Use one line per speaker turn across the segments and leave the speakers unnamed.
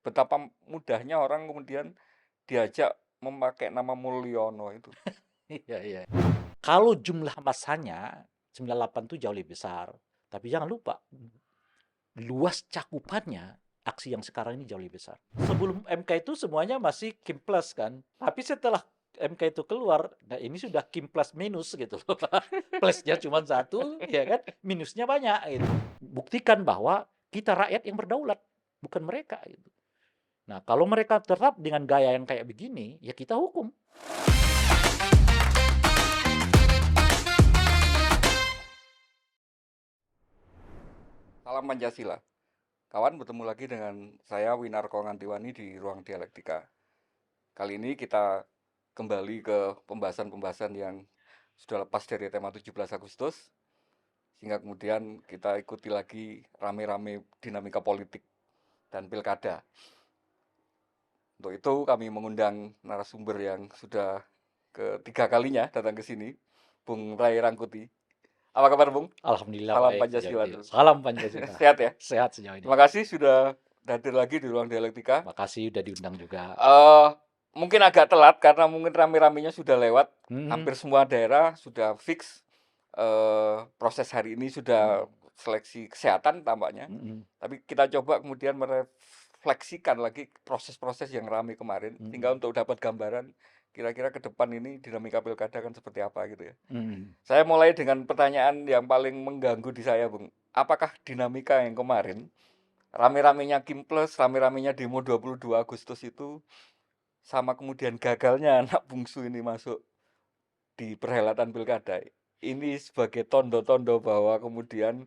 betapa mudahnya orang kemudian diajak memakai nama Mulyono itu.
Iya, iya. Kalau jumlah masanya 98 itu jauh lebih besar. Tapi jangan lupa, luas cakupannya aksi yang sekarang ini jauh lebih besar. Sebelum MK itu semuanya masih Kim plus kan. Tapi setelah MK itu keluar, nah ini sudah Kim plus minus gitu loh. Plusnya cuma satu, ya kan, minusnya banyak gitu. Buktikan bahwa kita rakyat yang berdaulat, bukan mereka gitu. Nah, kalau mereka tetap dengan gaya yang kayak begini, ya kita hukum.
Salam Pancasila. Kawan, bertemu lagi dengan saya Winarko Ngantiwani di Ruang Dialektika. Kali ini kita kembali ke pembahasan-pembahasan yang sudah lepas dari tema 17 Agustus, sehingga kemudian kita ikuti lagi rame-rame dinamika politik dan pilkada. Untuk itu kami mengundang narasumber yang sudah ketiga kalinya datang ke sini, Bung Ray Rangkuti. Apa kabar, Bung?
Alhamdulillah
Salam
baik sejauh
Pancasila
ini.
dulu.
Salam Pancasila.
Sehat ya?
Sehat sejauh ini.
Terima kasih sudah hadir lagi di Ruang Dialektika.
Makasih udah diundang juga.
Eh, Mungkin agak telat karena mungkin rame-ramenya sudah lewat.
Hmm,
Hampir semua daerah sudah fix proses hari ini sudah seleksi kesehatan tampaknya.
hmm,
Tapi kita coba kemudian merefleksikan lagi proses-proses yang ramai kemarin, sehingga untuk dapat gambaran kira-kira ke depan ini dinamika pilkada kan seperti apa gitu ya.
hmm.
Saya mulai dengan pertanyaan yang paling mengganggu di saya, Bung. Apakah dinamika yang kemarin, rame-ramenya Kim Plus, rame-ramenya demo 22 Agustus itu, sama kemudian gagalnya anak bungsu ini masuk di perhelatan pilkada, ini sebagai tondo-tondo bahwa kemudian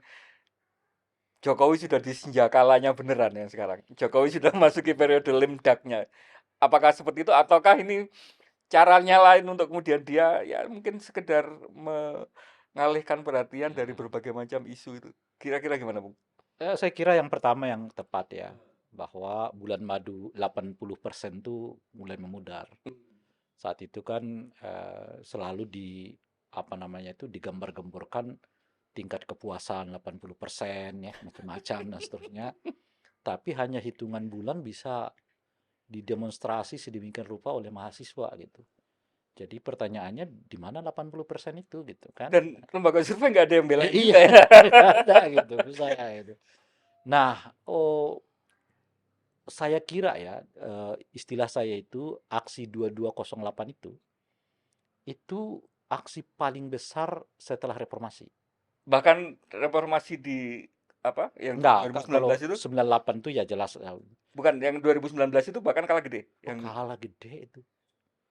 Jokowi sudah di senjakalanya beneran yang sekarang. Jokowi sudah masuki periode limdaknya. Apakah seperti itu ataukah ini caranya lain untuk kemudian dia ya mungkin sekedar mengalihkan perhatian dari berbagai macam isu itu. Kira-kira gimana, Bung?
Saya kira yang pertama yang tepat ya, bahwa bulan madu 80% tuh mulai memudar. Saat itu kan selalu apa namanya itu digambar-gemborkan tingkat kepuasan 80% ya, macam-macam dan seterusnya. Tapi hanya hitungan bulan bisa didemonstrasi sedemikian rupa oleh mahasiswa gitu. Jadi pertanyaannya di mana 80% itu gitu kan?
Dan lembaga survei nggak ada yang belain
Iya,
juga ya.
nggak ada gitu menurut saya itu. Nah, saya kira ya, istilah saya itu aksi 2208 itu aksi paling besar setelah reformasi.
Bahkan reformasi di apa yang
Enggak,
2019
kalau
itu
98 itu ya jelas
bukan yang 2019 itu bahkan kalah gede. Yang
kalah gede itu.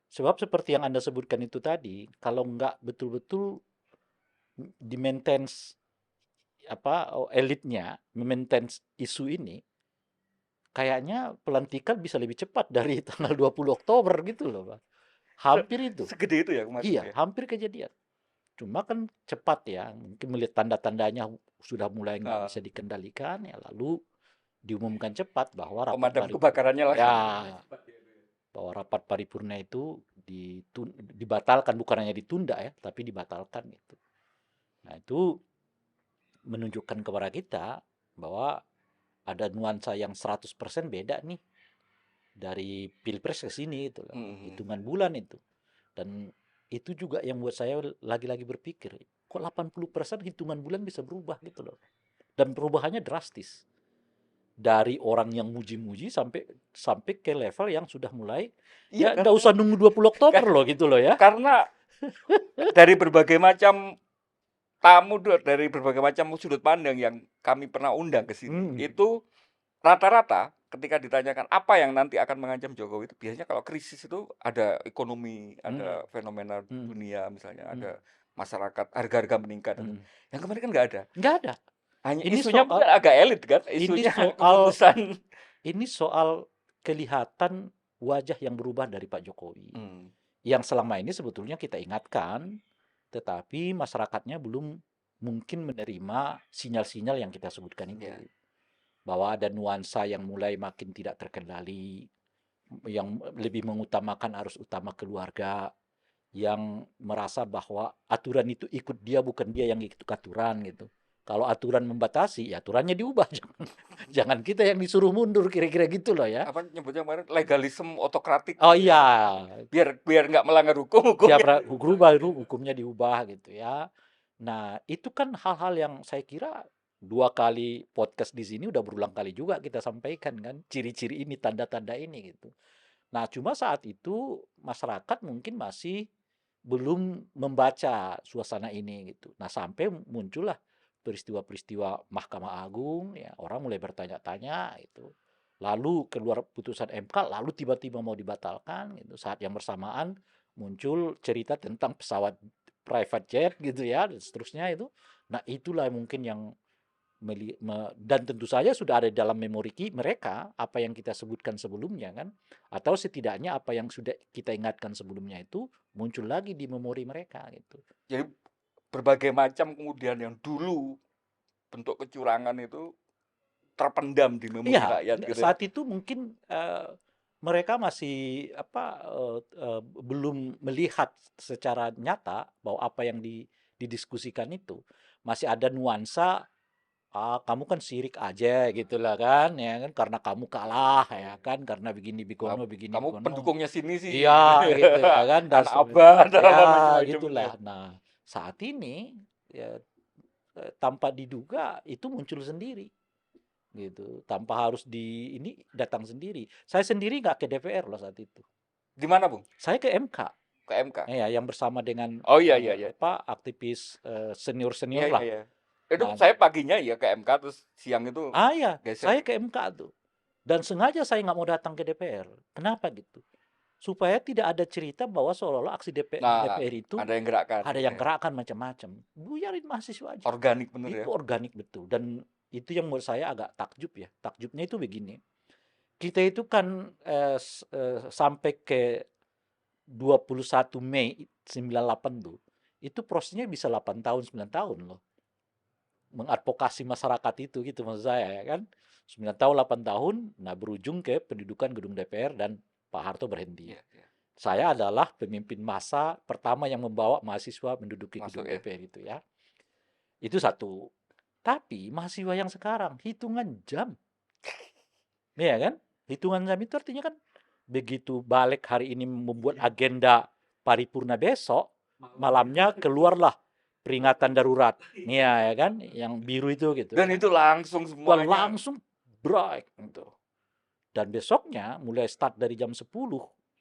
Sebab seperti yang Anda sebutkan itu tadi, kalau nggak betul-betul di maintenance apa elitnya memaintain isu ini, kayaknya pelantikan bisa lebih cepat dari tanggal 20 Oktober gitu loh, Pak. Hampir itu.
segede itu ya kemarin
Iya,
ya.
hampir kejadian. Cuma kan cepat ya, mungkin melihat tanda-tandanya sudah mulai nggak
Nah,
bisa dikendalikan, ya lalu diumumkan cepat bahwa rapat
pemadam
paripurna,
kebakarannya lah.
ya, bahwa rapat paripurna itu dibatalkan, bukan hanya ditunda ya, tapi dibatalkan gitu. Nah itu menunjukkan kepada kita bahwa ada nuansa yang 100% beda nih dari pilpres ke sini itu loh. Hitungan bulan itu. Dan itu juga yang buat saya lagi-lagi berpikir, kok 80% hitungan bulan bisa berubah gitu loh. Dan perubahannya drastis. Dari orang yang muji-muji sampai sampai ke level yang sudah mulai
Iya
ya
kan?
nggak usah nunggu 20 Oktober loh gitu loh ya.
Karena dari berbagai macam tamu dari berbagai macam sudut pandang yang kami pernah undang ke sini,
Hmm,
itu rata-rata ketika ditanyakan apa yang nanti akan mengancam Jokowi itu biasanya kalau krisis itu ada ekonomi,
hmm,
ada fenomena
hmm,
dunia misalnya,
hmm,
ada masyarakat harga-harga meningkat.
hmm.
Yang kemarin kan nggak ada.
Nggak ada.
Hanya
Ini
isunya
soal
mungkin agak elit kan,
ini
isunya
soal
keputusan.
ini soal kelihatan wajah yang berubah dari Pak Jokowi.
Hmm,
Yang selama ini sebetulnya kita ingatkan, tetapi masyarakatnya belum mungkin menerima sinyal-sinyal yang kita sebutkan itu.
ya.
Bahwa ada nuansa yang mulai makin tidak terkendali, yang lebih mengutamakan arus utama keluarga, yang merasa bahwa aturan itu ikut dia, bukan dia yang ikut aturan gitu. Kalau aturan membatasi, ya aturannya diubah. Jangan kita yang disuruh mundur, kira-kira gitu loh ya.
Apa nyebutnya kemarin legalisme otokratik
Oh
gitu ya.
iya,
Biar nggak melanggar hukum, hukumnya
siapa berubah itu hukumnya diubah gitu ya. Nah, itu kan hal-hal yang saya kira 2 kali podcast di sini udah berulang kali juga kita sampaikan kan, ciri-ciri ini, tanda-tanda ini gitu. Nah, cuma saat itu masyarakat mungkin masih belum membaca suasana ini gitu. Nah, sampai muncullah peristiwa-peristiwa Mahkamah Agung, ya orang mulai bertanya-tanya itu. Lalu keluar putusan MK, lalu tiba-tiba mau dibatalkan gitu. Saat yang bersamaan muncul cerita tentang pesawat private jet gitu ya, dan seterusnya itu. Nah, itulah mungkin yang dan tentu saja sudah ada dalam memori mereka apa yang kita sebutkan sebelumnya kan, atau setidaknya apa yang sudah kita ingatkan sebelumnya itu muncul lagi di memori mereka gitu.
jadi berbagai macam kemudian yang dulu bentuk kecurangan itu terpendam di memori
Iya,
rakyat gitu ya.
saat itu mungkin mereka masih apa belum melihat secara nyata bahwa apa yang didiskusikan itu masih ada nuansa. Ah, kamu kan sirik aja gitu lah kan, ya kan karena kamu kalah ya kan, karena begini
Kamu
begono.
pendukungnya sini sih gitu
Iya gitu ya kan, dan
anak abah atau
ya
apa macam-macam itu ya.
gitulah. Nah, saat ini ya tanpa diduga itu muncul sendiri gitu, tanpa harus ini datang sendiri. Saya sendiri nggak ke DPR loh saat itu.
Di mana Bung?
Saya ke MK.
Ke MK.
Ya, yang bersama dengan
Oh iya iya iya.
apa aktivis
Iya
senior-senior
iya
lah.
iya. Itu
Nah,
saya paginya ya ke MK terus siang itu
ya,
geser.
saya ke MK tuh. Dan sengaja saya nggak mau datang ke DPR. Kenapa gitu? Supaya tidak ada cerita bahwa seolah-olah aksi
Nah,
DPR itu
ada yang gerakkan
ada
gitu
yang
ya.
gerakan macam-macam. Buyarin mahasiswa aja.
Organik bener ya.
Itu organik betul. Dan itu yang menurut saya agak takjub ya. Takjubnya itu begini. Kita itu kan sampai ke 21 Mei 98 tuh. Itu prosesnya bisa 8 tahun, 9 tahun loh. Mengadvokasi masyarakat itu gitu maksud saya ya kan. 9 tahun, 8 tahun, nah berujung ke pendudukan gedung DPR dan Pak Harto berhenti.
Iya, iya.
Saya adalah pemimpin massa pertama yang membawa mahasiswa menduduki
Masuk
gedung
ya.
DPR itu ya. Itu satu. Tapi mahasiswa yang sekarang hitungan jam. Ya kan? Hitungan jam itu artinya kan begitu balik hari ini membuat agenda paripurna besok, malamnya keluarlah peringatan darurat. Iya ya kan? Yang biru itu gitu.
Dan itu langsung
Wah,
semuanya.
langsung break gitu. Dan besoknya mulai start dari jam 10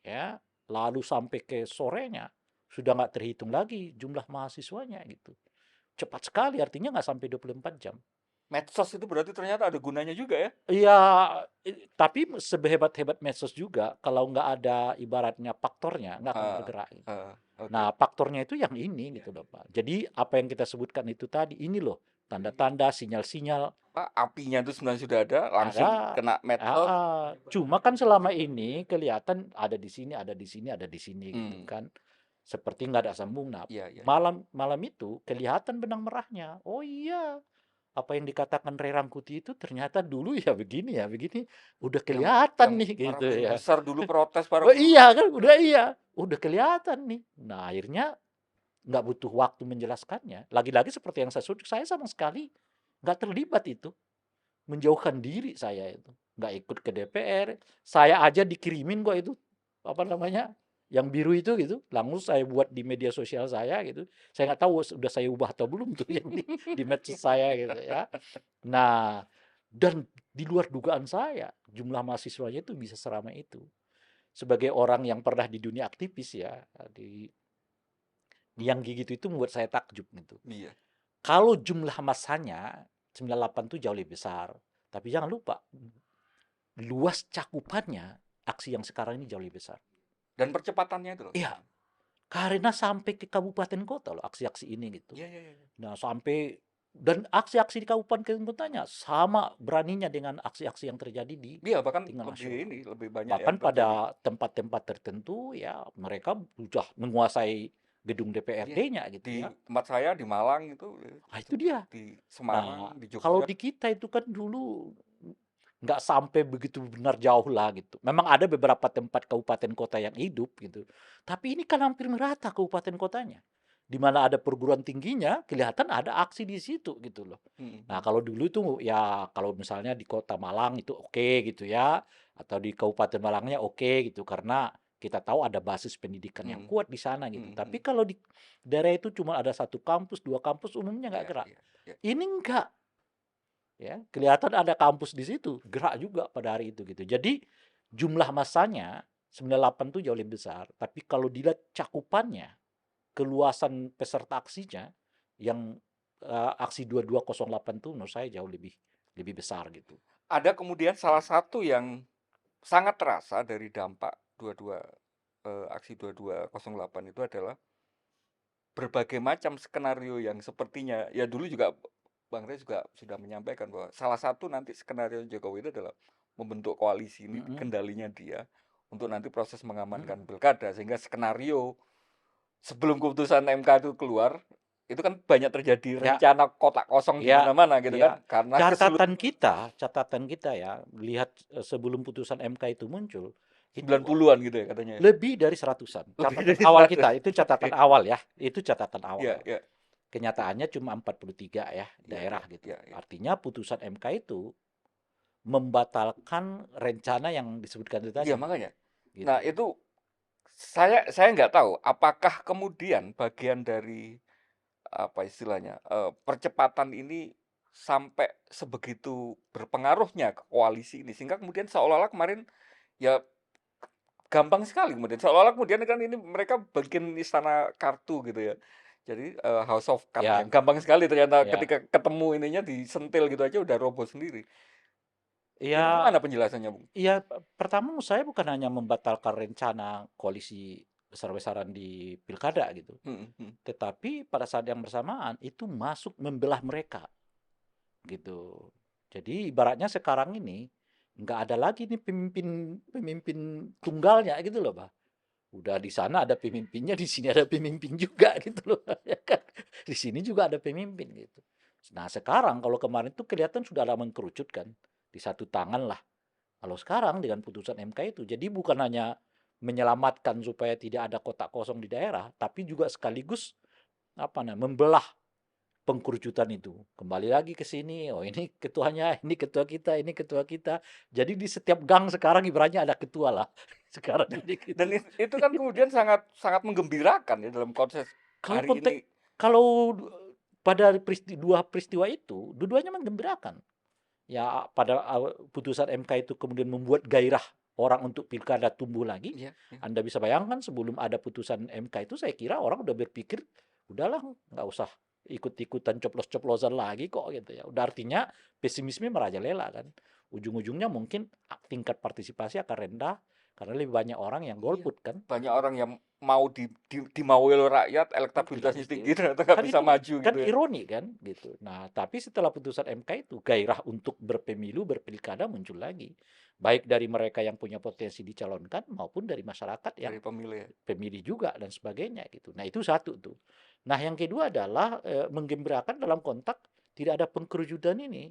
ya, lalu sampai ke sorenya sudah nggak terhitung lagi jumlah mahasiswanya gitu. Cepat sekali artinya nggak sampai 24 jam.
Medsos itu berarti ternyata ada gunanya juga ya.
Iya, tapi sebehebat-hebat medsos juga kalau nggak ada ibaratnya faktornya nggak akan
Ah,
bergerak gitu.
oke.
Nah, faktornya itu yang ini gitu loh Pak. Jadi apa yang kita sebutkan itu tadi ini loh tanda-tanda, sinyal-sinyal
Pak, apinya itu sebenarnya sudah ada, langsung
ada.
kena medsos.
Cuma kan selama ini kelihatan ada di sini, ada di sini, ada di sini gitu
Hmm,
kan. Seperti nggak ada sambung. Nah,
iya iya.
malam malam itu kelihatan benang merahnya. Oh iya, apa yang dikatakan Ray Rangkuti itu ternyata dulu ya begini, udah kelihatan
Yang
nih
para
gitu
buruh
ya.
besar dulu protes, para
Oh
buruh.
iya kan, udah kelihatan nih. Nah akhirnya nggak butuh waktu menjelaskannya. Lagi-lagi seperti yang saya sebut, saya sama sekali nggak terlibat itu, menjauhkan diri saya itu, nggak ikut ke DPR. Saya aja dikirimin kok itu apa namanya yang biru itu gitu, langsung saya buat di media sosial saya gitu. Saya nggak tahu sudah saya ubah atau belum tuh yang di medsos saya gitu ya. Nah, dan di luar dugaan saya, jumlah mahasiswanya itu bisa seramai itu. Sebagai orang yang pernah di dunia aktivis ya, yang gitu itu membuat saya takjub gitu.
Iya.
Kalau jumlah masanya 98 itu jauh lebih besar. Tapi jangan lupa, luas cakupannya aksi yang sekarang ini jauh lebih besar.
Dan percepatannya itu loh.
Iya, karena sampai ke kabupaten kota loh aksi-aksi ini gitu.
Iya iya iya.
Nah, sampai dan aksi-aksi di kabupaten kotanya sama beraninya dengan aksi-aksi yang terjadi di
Iya, bahkan
tingkat
lebih
nasional.
ini, lebih banyak yang
Bahkan
terjadi.
pada tempat-tempat tertentu ya mereka sudah menguasai gedung
Iya.
DPRD-nya gitu
Di
ya.
tempat saya di Malang itu,
Nah, itu dia.
di
Nah,
Semarang, di
kalau
Jogja.
di kita itu kan dulu nggak sampai begitu benar jauh lah gitu. Memang ada beberapa tempat kabupaten kota yang hidup gitu. Tapi ini kan hampir merata kabupaten kotanya. di mana ada perguruan tingginya, kelihatan ada aksi di situ gitu loh. Nah, kalau dulu itu ya kalau misalnya di Kota Malang itu oke gitu ya, atau di Kabupaten Malangnya oke gitu karena kita tahu ada basis pendidikan yang
Mhm,
kuat di sana gitu.
mhm,
Tapi
mhm.
kalau di daerah itu cuma ada satu kampus, dua kampus, umumnya nggak
Iya,
gerak.
iya, iya.
Ini enggak, ya. Kelihatan ada kampus di situ, gerak juga pada hari itu gitu. Jadi jumlah masanya 98 itu jauh lebih besar, tapi kalau dilihat cakupannya, keluasan peserta aksinya yang aksi 2208 itu menurut saya jauh lebih lebih besar gitu.
Ada kemudian salah satu yang sangat terasa dari dampak aksi 2208 itu adalah berbagai macam skenario yang sepertinya ya dulu juga Bang Rey juga sudah menyampaikan bahwa salah satu nanti skenario Jokowi itu adalah membentuk koalisi ini
Mhm,
kendalinya dia untuk nanti proses
mhm.
mengamankan pilkada sehingga skenario sebelum keputusan MK itu keluar itu kan banyak terjadi
Ya,
rencana kotak kosong di
ya,
mana-mana gitu
ya.
kan karena
Catatan kita ya, lihat sebelum putusan MK itu muncul, itu
90-an gitu ya katanya ya?
lebih dari seratusan.
Lebih
Catatan
dari
awal
100.
kita, itu
Oke.
catatan awal ya. Itu catatan
Iya,
awal.
iya.
Kenyataannya cuma 43 ya
Iya,
daerah
iya,
gitu.
iya, iya.
Artinya putusan MK itu membatalkan rencana yang disebutkan itu
Iya,
tadi
makanya. Nah,
gitu.
itu saya nggak tahu apakah kemudian bagian dari apa istilahnya, percepatan ini sampai sebegitu berpengaruhnya ke koalisi ini sehingga kemudian seolah-olah kemarin ya gampang sekali kemudian seolah-olah kemudian kan ini mereka bikin istana kartu gitu ya. Jadi, House of Cards yang
Ya,
gampang sekali ternyata
ya,
ketika ketemu ininya disentil gitu aja udah roboh sendiri. Itu
ya,
gimana penjelasannya, Bung?
ya. Pertama menurut saya bukan hanya membatalkan rencana koalisi besar-besaran di pilkada gitu,
Mhm, mhm.
tetapi pada saat yang bersamaan itu masuk membelah mereka gitu. Jadi ibaratnya sekarang ini nggak ada lagi nih pemimpin pemimpin tunggalnya gitu loh, Pak. Udah di sana ada pemimpinnya, di sini ada pemimpin juga gitu loh, ya kan. Di sini juga ada pemimpin gitu. Nah sekarang kalau kemarin tuh kelihatan sudah ada mengkerucut kan, di satu tangan lah. Kalau sekarang dengan putusan MK itu, jadi bukan hanya menyelamatkan supaya tidak ada kotak kosong di daerah, tapi juga sekaligus apa namanya membelah pengkerucutan itu. Kembali lagi ke sini, oh ini ketuanya, ini ketua kita, ini ketua kita. Jadi di setiap gang sekarang ibaratnya ada ketua lah. Sekarang ini
Dan
gitu.
itu kan kemudian sangat sangat menggembirakan ya dalam proses
Kalau
hari
konteks
ini.
kalau pada dua peristiwa itu, dua-duanya menggembirakan. Ya pada putusan MK itu kemudian membuat gairah orang untuk pilkada tumbuh lagi.
Iya, iya.
Anda bisa bayangkan sebelum ada putusan MK itu saya kira orang udah berpikir, udahlah nggak usah ikut-ikutan coplos-coplosan lagi kok gitu ya. Udah artinya pesimisme merajalela kan. Ujung-ujungnya mungkin tingkat partisipasi akan rendah karena lebih banyak orang yang
Iya.
golput kan.
Banyak orang yang mau dimaui oleh rakyat,
Tidak
elektabilitasnya
mesti.
tinggi ternyata nggak
Kan
bisa
itu
maju
kan
gitu ya.
ironi kan gitu. Nah, tapi setelah putusan MK itu gairah untuk berpemilu, berpilkada muncul lagi. Baik dari mereka yang punya potensi dicalonkan maupun dari masyarakat yang
Dari pemilih ya.
pemilih juga dan sebagainya gitu. Nah, itu satu tuh. Nah, yang kedua adalah menggembirakan dalam konteks tidak ada pengkerucutan ini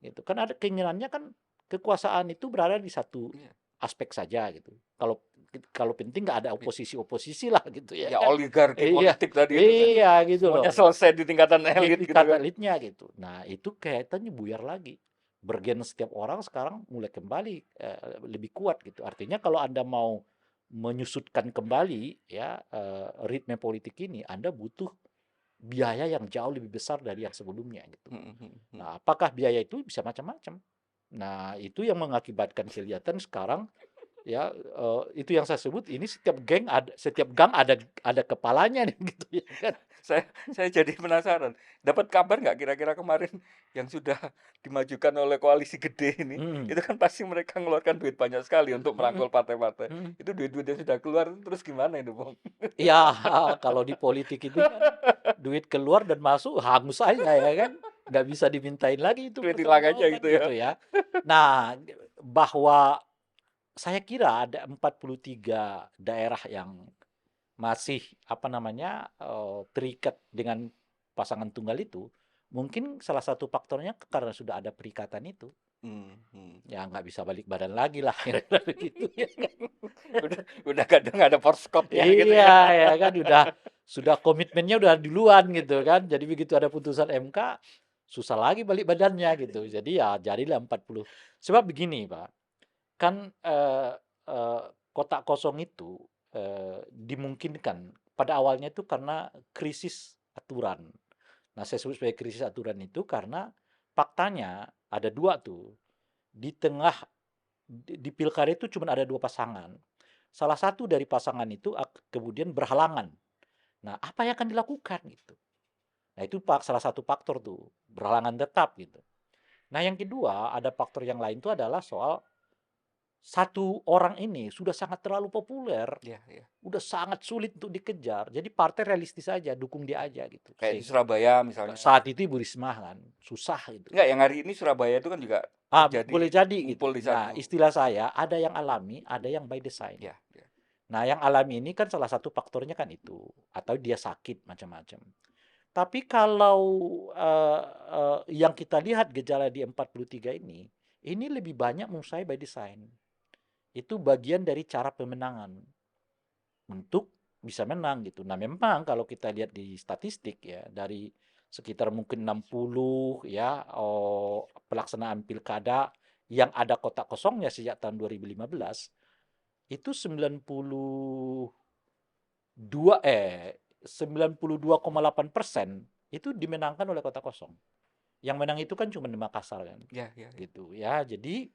gitu. Kan ada keinginannya kan kekuasaan itu berada di satu
Iya,
aspek saja gitu. Kalau kalau penting nggak ada
iya.
oposisi-oposisi lah gitu ya
Ya
kan.
oligarki
Iya,
politik tadi itu kan
iya gitu loh.
semuanya selesai di tingkatan elit
Di
gitu kan.
elitnya gitu. Nah, itu kaitannya buyar lagi. Bergen setiap orang sekarang mulai kembali lebih kuat gitu. Artinya kalau Anda mau menyusutkan kembali ya ritme politik ini, Anda butuh biaya yang jauh lebih besar dari yang sebelumnya gitu.
Mhm, mhm, mhm.
Nah, apakah biaya itu bisa macam-macam? Nah, itu yang mengakibatkan kelihatan sekarang ya itu yang saya sebut ini setiap gang ada kepalanya nih gitu ya kan.
Saya jadi penasaran, dapat kabar nggak kira-kira kemarin yang sudah dimajukan oleh koalisi gede ini,
Mhm,
itu kan pasti mereka mengeluarkan duit banyak sekali untuk
mhm,
merangkul partai-partai.
mhm.
Itu duit-duit yang sudah keluar terus gimana itu, Bang?
Iya, kalau di politik itu kan duit keluar dan masuk hangus aja ya kan, nggak bisa dimintain lagi itu
Duit hilang aja
pertanggungjawaban
gitu ya?
gitu ya. Nah, bahwa saya kira ada 43 daerah yang masih apa namanya, terikat dengan pasangan tunggal itu, mungkin salah satu faktornya karena sudah ada perikatan itu.
Mhm.
Ya nggak bisa balik badan lagi lah kira-kira begitu ya kan.
Udah kadang ada forskotnya gitu
Iya,
ya.
ya kan sudah komitmennya udah duluan gitu kan. Jadi begitu ada putusan MK, susah lagi balik badannya gitu. Jadi ya jadilah 40. Sebab begini, Pak. Kan kotak kosong itu dimungkinkan pada awalnya itu karena krisis aturan. Nah, saya sebut sebagai krisis aturan itu karena faktanya ada dua tuh. Di tengah di pilkada itu cuma ada dua pasangan. Salah satu dari pasangan itu kemudian berhalangan. Nah, apa yang akan dilakukan gitu? Nah, itu salah satu faktor tuh, berhalangan tetap gitu. Nah, yang kedua ada faktor yang lain itu adalah soal satu orang ini sudah sangat terlalu populer,
Iya, iya.
udah sangat sulit untuk dikejar. Jadi partai realistis aja, dukung dia aja gitu.
Kayak di Surabaya misalnya.
Saat itu Ibu Risma kan, susah gitu.
Enggak, yang hari ini Surabaya itu kan juga
Boleh
terjadi
jadi gitu.
ngumpul di
Nah,
satu.
istilah saya ada yang alami, ada yang by design.
Ya, ya.
Nah, yang alami ini kan salah satu faktornya kan itu, atau dia sakit macam-macam. Tapi kalau yang kita lihat gejala di 43 ini lebih banyak menurut saya by design. Itu bagian dari cara pemenangan untuk bisa menang gitu. Nah, memang kalau kita lihat di statistik ya dari sekitar mungkin 60 ya pelaksanaan pilkada yang ada kotak kosongnya sejak tahun 2015 itu 92,8% itu dimenangkan oleh kotak kosong. Yang menang itu kan cuma di Makassar kan.
Ya, ya, ya.
Gitu ya. Jadi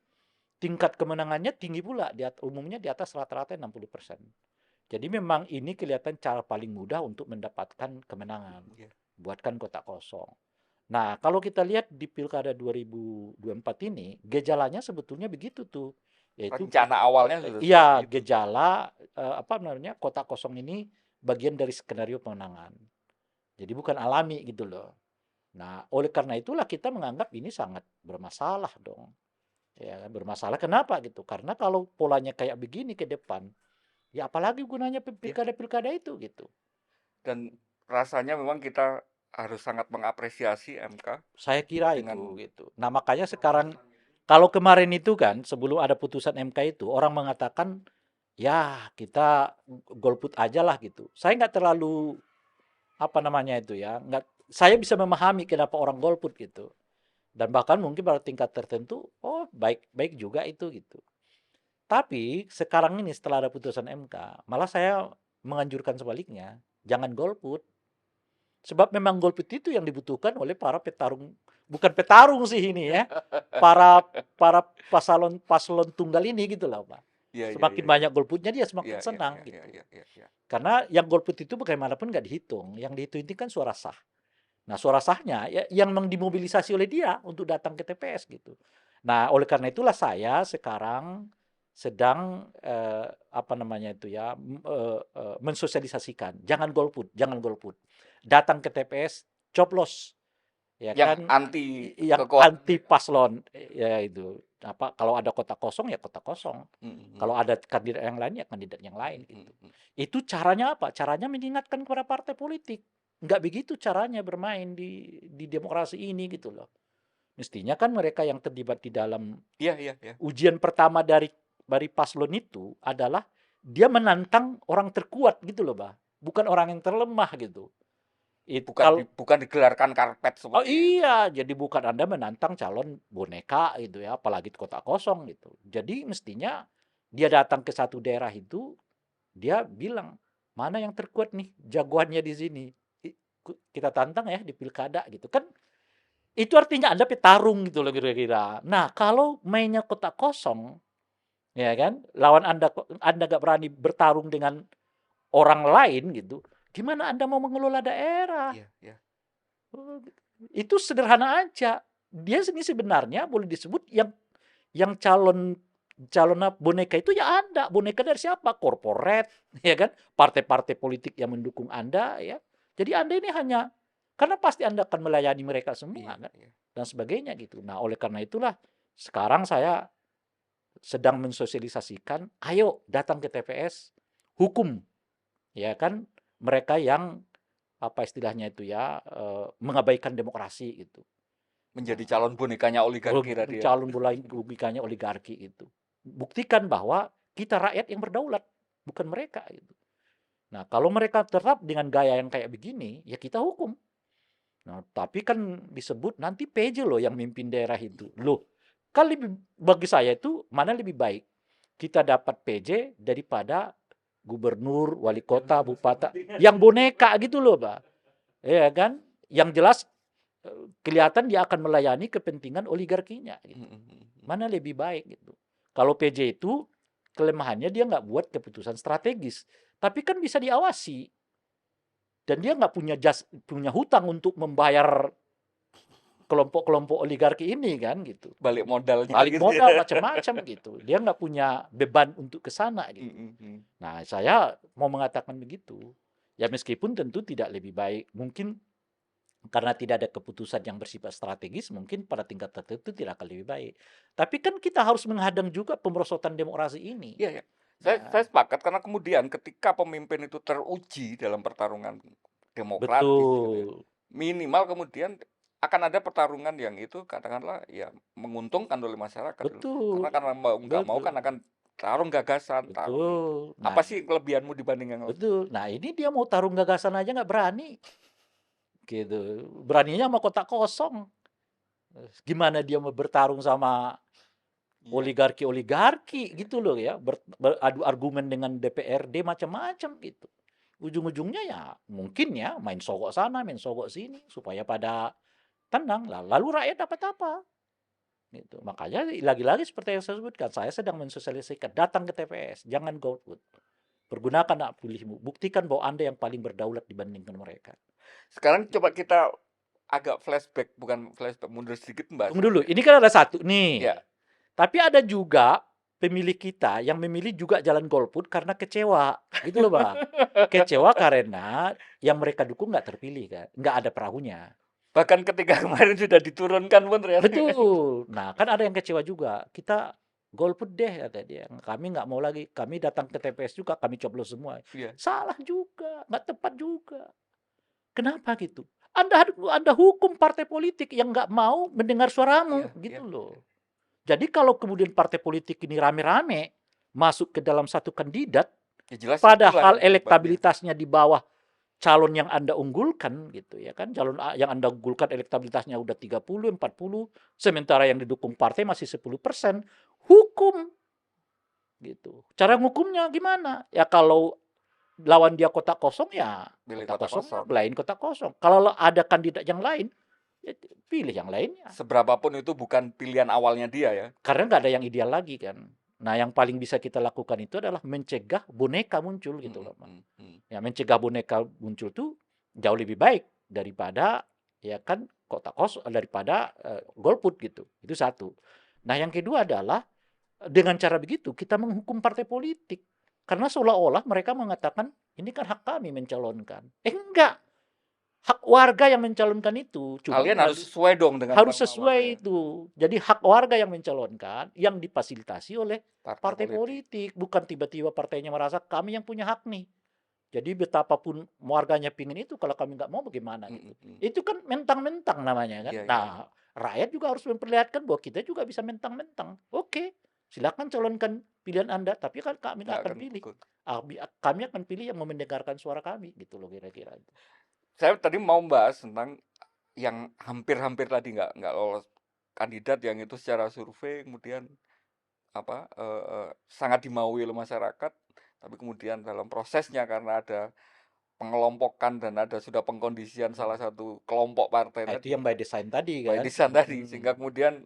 tingkat kemenangannya tinggi pula, umumnya di atas rata-rata 60%. Jadi memang ini kelihatan cara paling mudah untuk mendapatkan kemenangan.
Ya.
Buatkan kotak kosong. Nah, kalau kita lihat di Pilkada 2024 ini, gejalanya sebetulnya begitu tuh. Yaitu
Rencana awalnya sudah
iya,
seperti itu.
gejala apa namanya? Kotak kosong ini bagian dari skenario pemenangan. Jadi bukan alami gitu loh. Nah, oleh karena itulah kita menganggap ini sangat bermasalah dong. Ya, bermasalah kenapa gitu? Karena kalau polanya kayak begini ke depan, ya apalagi gunanya
Ya.
pilkada-pilkada itu gitu.
Dan rasanya memang kita harus sangat mengapresiasi MK
Saya kira itu
dengan
gitu. Nah, makanya sekarang kalau kemarin itu kan sebelum ada putusan MK itu orang mengatakan ya kita golput aja lah gitu. Saya nggak terlalu apa namanya itu ya, nggak saya bisa memahami kenapa orang golput gitu. Dan bahkan mungkin pada tingkat tertentu, oh baik-baik juga itu gitu. Tapi sekarang ini setelah ada putusan MK, malah saya menganjurkan sebaliknya, jangan golput. Sebab memang golput itu yang dibutuhkan oleh para petarung, bukan petarung sih ini ya, para para paslon paslon tunggal ini gitu lah Pak.
ya, ya,
Semakin
ya, ya.
banyak golputnya dia semakin
Ya, ya,
senang
ya, ya,
gitu.
ya, ya, ya.
Karena yang golput itu bagaimanapun nggak dihitung, yang dihitung itu kan suara sah. Nah, suara sahnya ya, yang memang dimobilisasi oleh dia untuk datang ke TPS gitu. Nah, oleh karena itulah saya sekarang sedang apa namanya itu ya mensosialisasikan jangan golput, jangan golput. Datang ke TPS, coblos, ya
Yang
kan?
anti
Yang
kekuatan.
anti paslon ya itu. Apa kalau ada kotak kosong ya kotak kosong. Kalau ada kandidat yang lain ya kandidat yang lain gitu. Itu caranya apa? Caranya mengingatkan kepada partai politik. Nggak begitu caranya bermain di demokrasi ini gitu loh. Mestinya kan mereka yang terlibat di dalam
Iya, iya, iya.
ujian pertama dari paslon itu adalah dia menantang orang terkuat gitu loh, Bah. Bukan orang yang terlemah gitu.
Bukan digelarkan karpet
Oh
seperti itu.
iya, jadi bukan Anda menantang calon boneka gitu ya, apalagi kotak kosong gitu. Jadi mestinya dia datang ke satu daerah itu, dia bilang, mana yang terkuat nih jagoannya di sini. Kita tantang ya di pilkada gitu kan. Itu artinya Anda petarung gitu loh kira-kira. Nah, kalau mainnya kotak kosong, ya kan, lawan Anda gak berani bertarung dengan orang lain gitu, gimana Anda mau mengelola daerah?
Iya, iya.
Itu sederhana aja. Dia ini sebenarnya boleh disebut yang calon boneka itu ya Anda. Boneka dari siapa? Korporat, ya kan? Partai-partai politik yang mendukung Anda, ya. Jadi Anda ini hanya karena pasti Anda akan melayani mereka semua,
Iya,
kan?
iya.
Dan sebagainya gitu. Nah, oleh karena itulah sekarang saya sedang mensosialisasikan, ayo datang ke TPS, hukum, ya kan? Mereka yang apa istilahnya itu ya mengabaikan demokrasi gitu.
Menjadi
Nah,
calon bonekanya oligarki tadi ya.
calon logikanya oligarki itu. Buktikan bahwa kita rakyat yang berdaulat, bukan mereka gitu. Nah, kalau mereka tetap dengan gaya yang kayak begini, ya kita hukum. Nah, tapi kan disebut nanti PJ loh yang mimpin daerah itu. Loh, kan bagi saya itu mana lebih baik kita dapat PJ daripada gubernur, wali kota, bupati yang boneka gitu loh, Pak. Ya kan? Yang jelas kelihatan dia akan melayani kepentingan oligarkinya gitu. Mana lebih baik gitu. Kalau PJ itu kelemahannya dia nggak buat keputusan strategis, tapi kan bisa diawasi dan dia nggak punya hutang untuk membayar kelompok-kelompok oligarki ini kan gitu.
Balik modalnya
Balik
gitu
modal
ya.
macam-macam gitu. Dia nggak punya beban untuk ke sana gitu. Nah, saya mau mengatakan begitu. Ya meskipun tentu tidak lebih baik. Mungkin karena tidak ada keputusan yang bersifat strategis, mungkin pada tingkat tertentu tidak akan lebih baik. Tapi kan kita harus menghadang juga pemerosotan demokrasi ini.
Iya, ya.
Nah,
Saya sepakat karena kemudian ketika pemimpin itu teruji dalam pertarungan demokratis gitu ya,
betul,
minimal kemudian akan ada pertarungan yang itu katakanlah ya menguntungkan oleh masyarakat gitu. Karena
betul,
mau nggak mau kan
betul,
akan tarung gagasan, tarung
betul.
apa
Nah,
sih kelebihanmu dibanding yang lain?
betul. Nah, ini dia mau tarung gagasan aja nggak berani, gitu. Beraninya sama kotak kosong. Gimana dia mau bertarung sama
Iya.
oligarki-oligarki gitu loh ya, beradu argumen dengan DPRD macam-macam gitu. Ujung-ujungnya ya mungkin ya main sogok sana, main sogok sini supaya pada tenang lah. Lalu rakyat dapat apa? Gitu. Makanya lagi-lagi seperti yang saya sebutkan, saya sedang mensosialisasikan datang ke TPS, jangan golput. Pergunakan hak pilihmu, buktikan bahwa Anda yang paling berdaulat dibandingkan mereka.
Sekarang coba
Gitu.
kita agak flashback, bukan flashback, mundur sedikit Mbak.
Tunggu dulu, ini kan ada satu nih.
Ya,
Tapi ada juga pemilih kita yang memilih juga jalan golput karena kecewa, gitu loh Bang. Kecewa karena yang mereka dukung nggak terpilih kan, nggak ada perahunya.
bahkan ketika kemarin sudah diturunkan pun ternyata
Betul. Nah, kan ada yang kecewa juga. Kita golput deh kata dia. Kami nggak mau lagi. Kami datang ke TPS juga, kami coblos semua.
iya,
Salah juga, nggak tepat juga. Kenapa gitu? Anda hukum partai politik yang nggak mau mendengar
iya,
suaramu,
iya.
gitu loh. Jadi kalau kemudian partai politik ini rame-rame masuk ke dalam satu kandidat,
Ya jelas itulah
padahal
yang penyebabnya.
elektabilitasnya di bawah calon yang Anda unggulkan gitu ya kan, calon yang Anda unggulkan elektabilitasnya udah 30, 40, sementara yang didukung partai masih 10%, hukum gitu. Cara ngukumnya gimana? Ya kalau lawan dia kotak kosong ya
Pilih
kotak
kota
kosong
kosong.
belain kotak kosong. Kalau ada kandidat yang lain, ya pilih yang lainnya.
Seberapapun itu bukan pilihan awalnya dia ya.
Karena nggak ada yang ideal lagi kan. Nah, yang paling bisa kita lakukan itu adalah mencegah boneka muncul gitu loh, Mas. Ya, mencegah boneka muncul tuh jauh lebih baik daripada ya kan kotak kosong daripada golput gitu. Itu satu. Nah, yang kedua adalah dengan cara begitu kita menghukum partai politik. Karena seolah-olah mereka mengatakan ini kan hak kami mencalonkan. Enggak, hak warga yang mencalonkan itu. Cuma
Kalian harus
melalui
sesuai dong dengan
harus
norma warga.
sesuai itu. Jadi hak warga yang mencalonkan, yang difasilitasi oleh
Partai
partai
politik.
politik. Bukan tiba-tiba partainya merasa kami yang punya hak nih. Jadi betapapun warganya pingin itu, kalau kami nggak mau bagaimana gitu. Itu kan mentang-mentang namanya kan.
Iya, iya,
Nah,
iya.
rakyat juga harus memperlihatkan bahwa kita juga bisa mentang-mentang. Oke, silakan calonkan pilihan Anda, tapi kan kami nggak
Nggak
akan
akan
pilih.
ikut.
Kami akan pilih yang mendengarkan suara kami, gitu loh kira-kira.
Saya tadi mau bahas tentang yang hampir-hampir tadi nggak lolos kandidat yang itu secara survei kemudian apa sangat dimaui oleh masyarakat, tapi kemudian dalam prosesnya karena ada pengelompokan dan ada sudah pengkondisian salah satu kelompok partai
Nah, itu
tadi,
yang by design tadi
by
kan.
design tadi, sehingga kemudian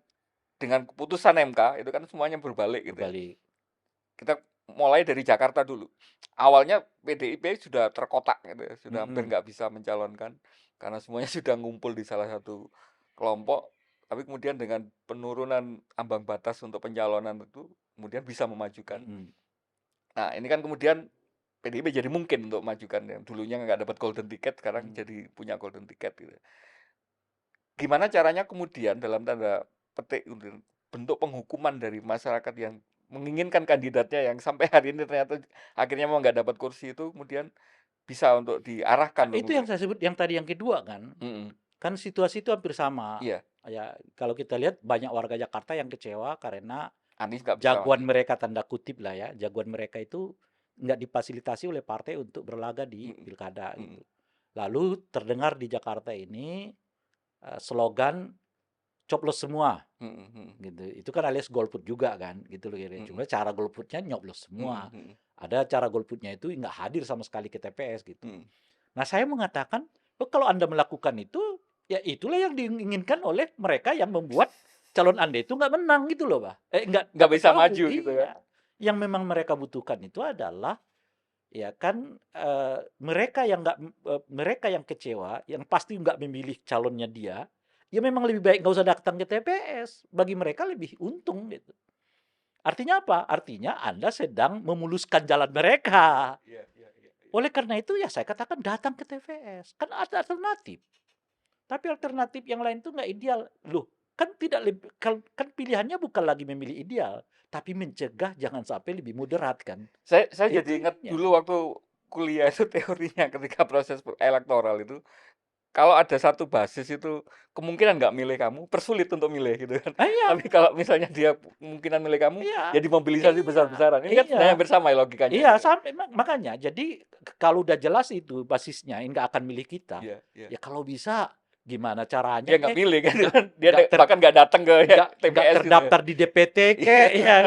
dengan keputusan MK itu kan semuanya berbalik gitu ya.
Berbalik.
Kita mulai dari Jakarta dulu. Awalnya PDIP sudah terkotak gitu ya, sudah hampir nggak bisa mencalonkan karena semuanya sudah ngumpul di salah satu kelompok. Tapi kemudian dengan penurunan ambang batas untuk pencalonan itu kemudian bisa memajukan. Nah ini kan kemudian PDIP jadi mungkin untuk memajukan yang dulunya nggak dapat golden ticket sekarang jadi punya golden ticket gitu. Gimana caranya kemudian dalam tanda petik bentuk penghukuman dari masyarakat yang menginginkan kandidatnya yang sampai hari ini ternyata akhirnya mau nggak dapat kursi itu kemudian bisa untuk diarahkan
Nah,
loh
itu yang
mungkin.
saya sebut yang tadi yang kedua kan. Kan situasi itu hampir sama.
Iya,
Ya, kalau kita lihat banyak warga Jakarta yang kecewa karena
Anies nggak bisa
jagoan
maju.
mereka tanda kutip lah ya, jagoan mereka itu nggak difasilitasi oleh partai untuk berlaga di
Mm,
pilkada
mm,
gitu. Lalu terdengar di Jakarta ini slogan coblos semua
mm, mm,
gitu. Itu kan alias golput juga kan gitu loh kira-kira.
mm,
Cuma cara golputnya nyoblos semua.
mm, mm,
Ada cara golputnya itu nggak hadir sama sekali ke TPS gitu.
mm.
Nah, saya mengatakan, oh, kalau Anda melakukan itu, ya itulah yang diinginkan oleh mereka yang membuat calon Anda itu nggak menang gitu loh, Pak. Nggak
Nggak
dapat
bisa
wagub.
maju gitu kan.
Iya. Yang memang mereka butuhkan itu adalah ya kan mereka yang kecewa, yang pasti nggak memilih calonnya dia, ya memang lebih baik nggak usah datang ke TPS. Bagi mereka lebih untung gitu. Artinya apa? Artinya Anda sedang memuluskan jalan mereka.
Iya, iya, iya, iya.
Oleh karena itu ya saya katakan datang ke TPS. Kan ada alternatif. Tapi alternatif yang lain itu nggak ideal. Loh, kan tidak kan pilihannya bukan lagi memilih ideal, tapi mencegah jangan sampai lebih moderat kan.
Saya jadi
Itu
ingat
intinya.
dulu waktu kuliah itu teorinya ketika proses elektoral itu, kalau ada satu basis itu kemungkinan nggak milih kamu, persulit untuk milih gitu kan.
Ah, iya,
Tapi kalau misalnya dia kemungkinan milih kamu,
iya,
ya dimobilisasi
iya,
besar-besaran. Ini kan
iya,
sebenarnya hampir sama ya logikanya
iya,
gitu ya.
sampai makanya. Jadi kalau udah jelas itu basisnya ini nggak akan milih kita.
Iya, iya.
Ya kalau bisa gimana caranya
Dia nggak milih kan,
nggak
dia
nggak
bahkan nggak datang ke ya,
nggak
TPS gitu ya.
terdaftar di DPT kek, ya kan?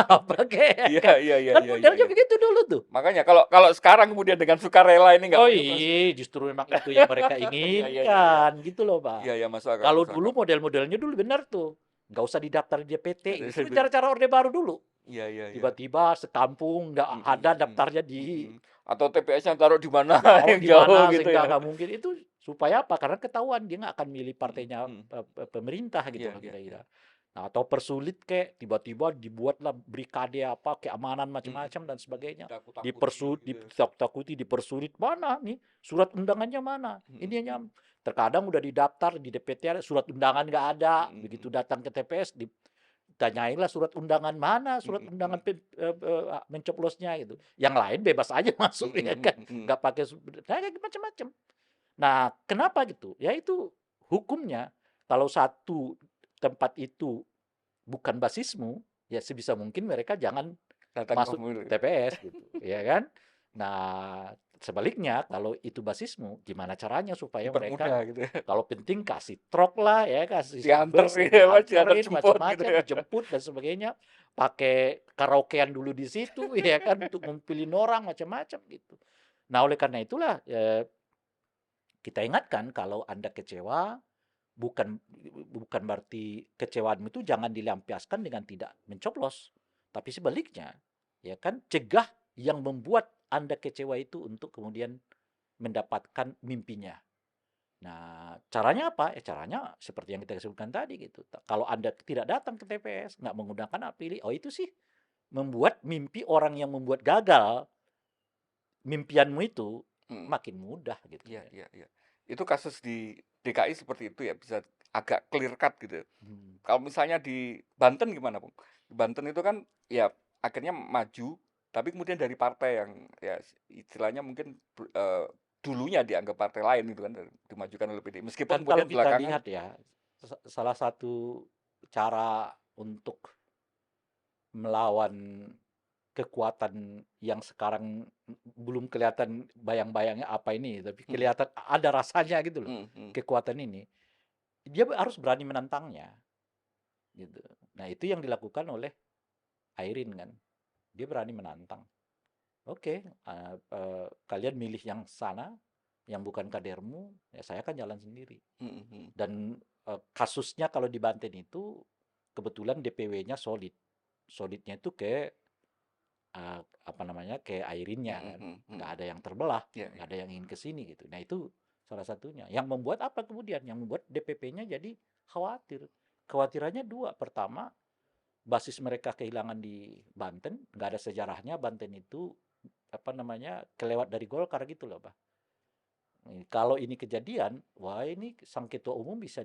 Apa kek, ya
Iya,
kan?
iya, iya,
Kan
iya, iya,
modelnya
iya.
begitu dulu tuh.
Makanya kalau kalau sekarang kemudian dengan sukarela ini nggak
Oh
pakai proses.
iya, justru memang itu yang mereka
Iya, iya, iya, iya.
inginkan, gitu loh,
Iya,
Pak.
iya, masuk akal,
Kalau
masuk
dulu
akal.
model-modelnya dulu benar tuh, nggak usah didaftar di DPT,
Nggak ada
itu cara-cara Orde Baru dulu.
Iya, iya, iya.
Tiba-tiba sekampung nggak
Mhm,
ada
mhm,
daftarnya di
mhm. Atau TPS-nya taruh di mana
taruh
yang
di
jauh
mana
gitu
sehingga
ya.
nggak mungkin itu supaya apa? Karena ketahuan dia nggak akan milih
Mhm,
partainya
mhm.
pemerintah gitu
Iya,
loh
iya, iya.
kira-kira. Nah, atau persulit kek tiba-tiba dibuatlah brikade apa keamanan
Mhm.
macam-macam dan sebagainya.
Ditakut-takuti gitu ya.
Ditakut-takuti, dipersulit mana nih surat undangannya mana?
Mhm,
Ini hanya
mhm.
terkadang udah didaftar di DPT ada surat undangan nggak ada.
Mhm,
Begitu
mhm.
datang ke TPS ditanyailah surat undangan mana, surat
Mhm,
undangan
mhm.
mencoblosnya gitu. Yang lain bebas aja masuk
Mhm,
ya
mhm,
kan,
mhm.
nggak pakai kayak macam-macam. Nah, kenapa gitu? Ya itu hukumnya kalau satu tempat itu bukan basismu, ya sebisa mungkin mereka jangan
Datang ke
masuk
pemilu.
TPS gitu, ya kan? Nah, sebaliknya kalau itu basismu, gimana caranya supaya mereka
Dipermudah gitu ya.
kalau penting kasih truk lah ya, kasih
Diantar
bus
gitu
yang
ya, Mas, diantar
dianterin
jemput gitu
macam-macam,
ya.
dijemput dan sebagainya, pakai karaokean dulu di situ ya kan untuk ngumpulin orang macam-macam gitu. Nah, oleh karena itulah kita ingatkan kalau Anda kecewa bukan bukan berarti kecewaanmu itu jangan dilampiaskan dengan tidak mencoblos, tapi sebaliknya, ya kan, cegah yang membuat Anda kecewa itu untuk kemudian mendapatkan mimpinya. Nah, caranya apa? Caranya seperti yang kita sebutkan tadi gitu. Kalau Anda tidak datang ke TPS, nggak menggunakan hak pilih, oh itu sih membuat mimpi orang yang membuat gagal mimpianmu itu
Mhm.
makin mudah gitu
Iya,
ya.
iya, iya. Itu kasus di DKI seperti itu ya, bisa agak clear cut gitu ya.
Hmm.
Kalau misalnya di Banten gimana, Bung? Di Banten itu kan ya akhirnya maju, tapi kemudian dari partai yang ya istilahnya mungkin dulunya dianggap partai lain gitu kan, dimajukan oleh PDI.
Kan
Meskipun
kalau
kemudian
kita
belakangan
lihat ya, salah satu cara untuk melawan kekuatan yang sekarang belum kelihatan bayang-bayangnya apa ini, tapi
mhm,
kelihatan ada rasanya gitu loh,
mhm, mhm,
kekuatan ini. Dia harus berani menantangnya, gitu. Nah, itu yang dilakukan oleh Airin kan. Dia berani menantang. Oke, kalian milih yang sana, yang bukan kadermu, ya saya akan jalan sendiri.
mhm, mhm,
Dan kasusnya kalau di Banten itu kebetulan DPW-nya solid. Solidnya itu ke apa namanya, ke Airinnya
mhm,
kan.
mhm,
Nggak
mhm.
ada yang terbelah,
Iya,
nggak
iya.
ada yang ingin ke sini gitu. Nah, itu salah satunya. Yang membuat apa kemudian? Yang membuat DPP-nya jadi khawatir. Kekhawatirannya dua. Pertama, basis mereka kehilangan di Banten, nggak ada sejarahnya Banten itu apa namanya, kelewat dari Golkar gitu loh, Pak. Kalau ini kejadian, wah ini sang ketua umum bisa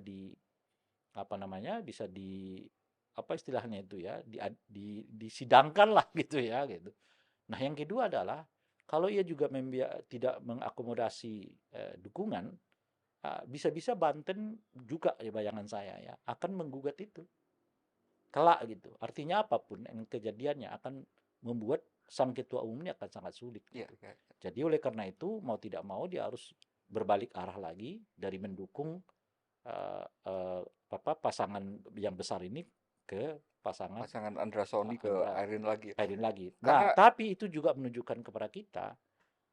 apa namanya, bisa apa istilahnya itu ya, disidangkan lah gitu ya gitu. Nah, yang kedua adalah kalau ia juga tidak mengakomodasi dukungan, bisa-bisa Banten juga ya bayangan saya ya akan menggugat itu kelak gitu. Artinya apapun yang kejadiannya akan membuat sang ketua umum ini akan sangat sulit
Iya,
gitu.
iya.
Jadi oleh karena itu mau tidak mau dia harus berbalik arah lagi dari mendukung eh, eh, pasangan yang besar ini ke pasangan
Pasangan Andra Sony ke
Andra
Airin lagi ya.
Kairin lagi. Nah,
Karena
tapi itu juga menunjukkan kepada kita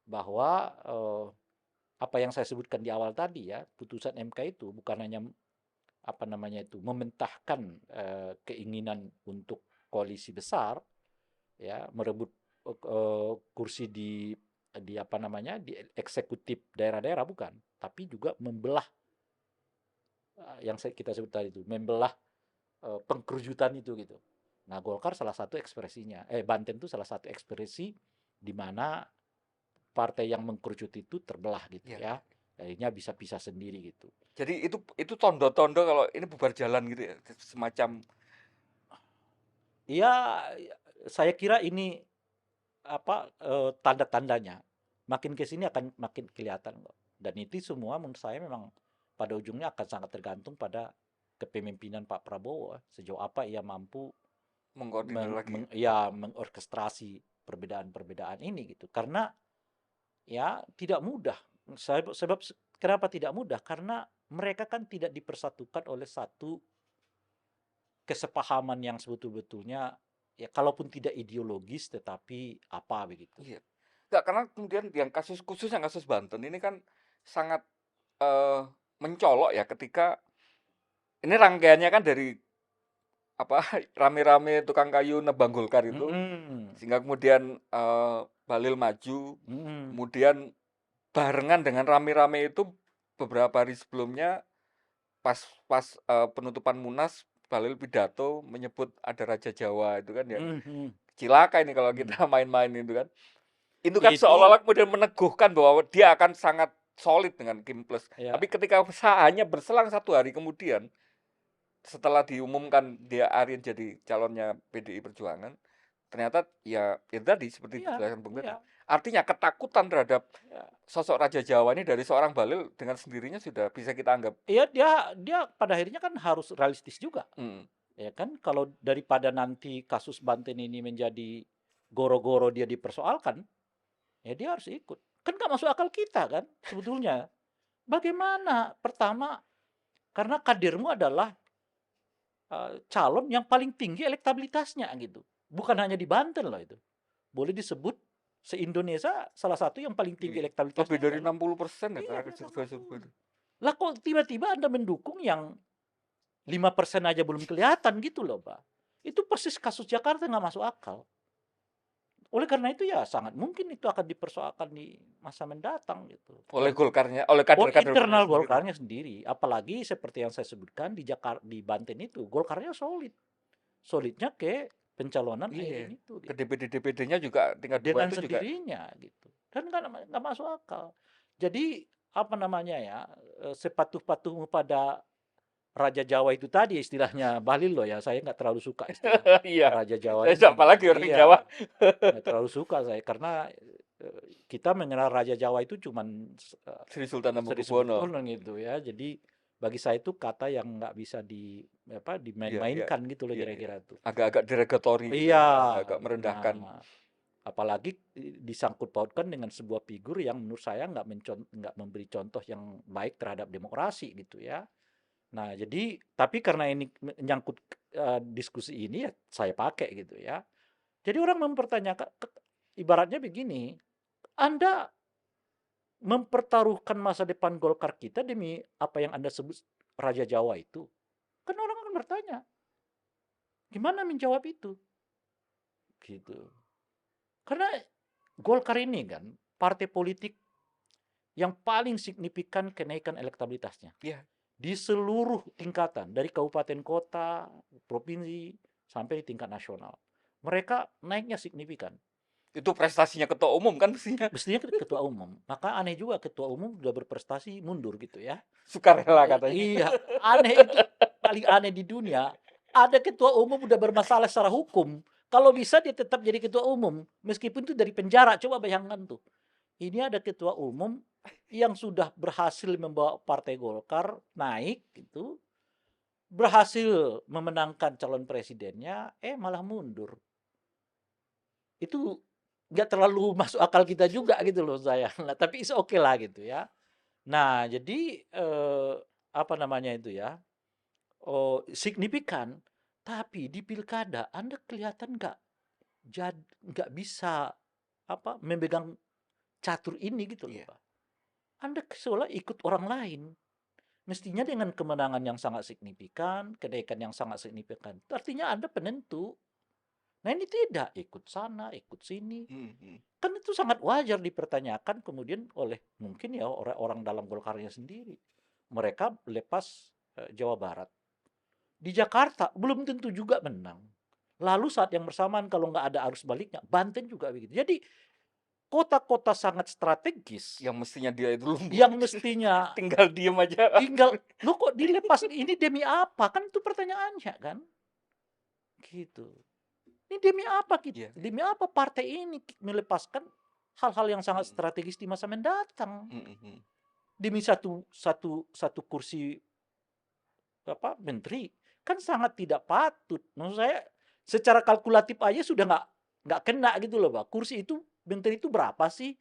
bahwa apa yang saya sebutkan di awal tadi ya, putusan MK itu bukan hanya apa namanya itu mementahkan keinginan untuk koalisi besar ya merebut kursi di apa namanya di eksekutif daerah-daerah bukan, tapi juga membelah yang kita sebut tadi itu membelah pengkerujutan itu gitu. Nah, Golkar salah satu ekspresinya, Banten itu salah satu ekspresi di mana partai yang mengkerucut itu terbelah gitu
ya,
ya. Akhirnya bisa pisah sendiri gitu.
jadi itu tondo-tondo kalau ini bubar jalan gitu ya, semacam
Iya, saya kira ini apa tanda-tandanya. Makin ke sini akan makin kelihatan kok. Dan itu semua menurut saya memang pada ujungnya akan sangat tergantung pada kepemimpinan Pak Prabowo. Sejauh apa ia mampu
mengkoordinir lagi.
ya mengorkestrasi perbedaan-perbedaan ini gitu. Karena ya tidak mudah. Sebab kenapa tidak mudah? Karena mereka kan tidak dipersatukan oleh satu kesepahaman yang sebetul-betulnya ya kalaupun tidak ideologis tetapi apa begitu.
Iya. Enggak, karena kemudian yang khususnya kasus Banten ini kan sangat eh, mencolok ya ketika ini rangkaiannya kan dari apa rame-rame tukang kayu nebang Golkar itu
Mm-mm.
sehingga kemudian Bahlil maju,
Mm-mm.
kemudian barengan dengan rame-rame itu beberapa hari sebelumnya pas pas penutupan Munas Bahlil pidato menyebut ada Raja Jawa itu kan yang
Mhm.
cilaka ini kalau
Mhm.
kita main-main itu kan. Itu
Ya
kan
itu
seolah-olah kemudian meneguhkan bahwa dia akan sangat solid dengan Kim Plus.
ya
Tapi ketika hanya berselang 1 hari kemudian, setelah diumumkan dia Arin jadi calonnya PDI Perjuangan, ternyata ya itu tadi seperti
iya
dijelaskan Bung tadi.
iya
Artinya ketakutan terhadap
ya.
sosok Raja Jawa ini dari seorang Bahlil dengan sendirinya sudah bisa kita anggap.
Iya dia pada akhirnya kan harus realistis juga.
Hmm,
Ya kan kalau daripada nanti kasus Banten ini menjadi goro-goro dia dipersoalkan, ya dia harus ikut. Kan nggak masuk akal kita kan sebetulnya. Bagaimana? Pertama, karena kadermu adalah calon yang paling tinggi elektabilitasnya gitu. Bukan hanya di Banten loh itu. Boleh disebut se-Indonesia salah satu yang paling tinggi
iya. Lebih
elektabilitasnya
dari
adalah
60% ya
iya
karena
dia
survei-survei
60.
itu.
Lah kok tiba-tiba Anda mendukung yang 5% aja belum kelihatan gitu loh, Pak. Itu persis kasus Jakarta nggak masuk akal. Oleh karena itu ya sangat mungkin itu akan dipersoalkan di masa mendatang gitu.
Oleh
Dan
Golkarnya, oleh
oleh
kader-kader
internal
sendiri.
Golkarnya sendiri, apalagi seperti yang saya sebutkan di Jakarta di Banten itu, Golkarnya solid. Solidnya ke pencalonan
Iya.
Airin itu
Ke
gitu.
DPD-DPD-nya juga tingkat 2
Dengan
itu juga
sendirinya gitu. Dan nggak masuk akal. Jadi apa namanya ya sepatuh-patuhmu pada Raja Jawa itu tadi istilahnya Bahlil loh ya, saya nggak terlalu suka istilah
iya.
Raja Jawa
Saya
ini
siapa
gitu.
lagi orang Jawa?
Iya, nggak terlalu suka saya karena kita mengenal Raja Jawa itu cuman
Sri Sultan
Sri
Hamengkubuwono.
Sebetulnya gitu ya. Jadi bagi saya itu kata yang nggak bisa
Iya, iya.
dimain-mainkan gitu loh
Iya, iya.
kira-kira tuh.
Agak-agak derogatory gitu
Iya,
ya, agak merendahkan.
nah apalagi disangkut pautkan dengan sebuah figur yang menurut saya nggak memberi contoh yang baik terhadap demokrasi gitu ya. Nah, jadi tapi karena ini menyangkut diskusi ini ya saya pakai gitu ya. Jadi orang mempertanyakan ibaratnya begini, Anda mempertaruhkan masa depan Golkar kita demi apa yang Anda sebut Raja Jawa itu. Kan orang akan bertanya, gimana menjawab itu? Gitu. Karena Golkar ini kan partai politik yang paling signifikan kenaikan elektabilitasnya
Iya.
di seluruh tingkatan dari kabupaten kota, provinsi sampai di tingkat nasional. Mereka naiknya signifikan.
Itu prestasinya ketua umum kan mestinya.
Mestinya ketua umum. Maka aneh juga ketua umum sudah berprestasi mundur gitu ya.
Sukarela katanya.
Iya, aneh itu paling aneh di dunia. Ada ketua umum udah bermasalah secara hukum. Kalau bisa dia tetap jadi ketua umum, meskipun itu dari penjara. Coba bayangkan tuh. Ini ada ketua umum yang sudah berhasil membawa Partai Golkar naik gitu, berhasil memenangkan calon presidennya, malah mundur. Itu nggak terlalu masuk akal kita juga gitu loh saya. Nah, tapi is oke lah gitu ya. Nah, jadi apa namanya itu ya? Oh, signifikan. Tapi di pilkada Anda kelihatan nggak bisa apa memegang catur ini gitu loh
Iya.
Pak. Anda seolah ikut orang lain. Mestinya dengan kemenangan yang sangat signifikan, kenaikan yang sangat signifikan, itu artinya Anda penentu. Nah ini tidak, ikut sana, ikut sini.
Mhm, mhm.
Kan itu sangat wajar dipertanyakan kemudian oleh mungkin ya orang-orang dalam Golkarnya sendiri. Mereka lepas Jawa Barat. Di Jakarta belum tentu juga menang. Lalu saat yang bersamaan kalau nggak ada arus baliknya, Banten juga begitu. Jadi kota-kota sangat strategis
Yang mestinya dia itu lumpuh,
yang mestinya
tinggal diem aja.
tinggal lo kok dilepas ini demi apa? Kan itu pertanyaannya kan. Gitu. Ini demi apa
Iya.
demi apa partai ini melepaskan hal-hal yang sangat
Mhm,
strategis di masa mendatang
mhm, mhm.
demi satu kursi apa menteri kan sangat tidak patut. Maksud saya secara kalkulatif aja sudah nggak kena gitu loh, Pak. Kursi itu menteri itu berapa sih?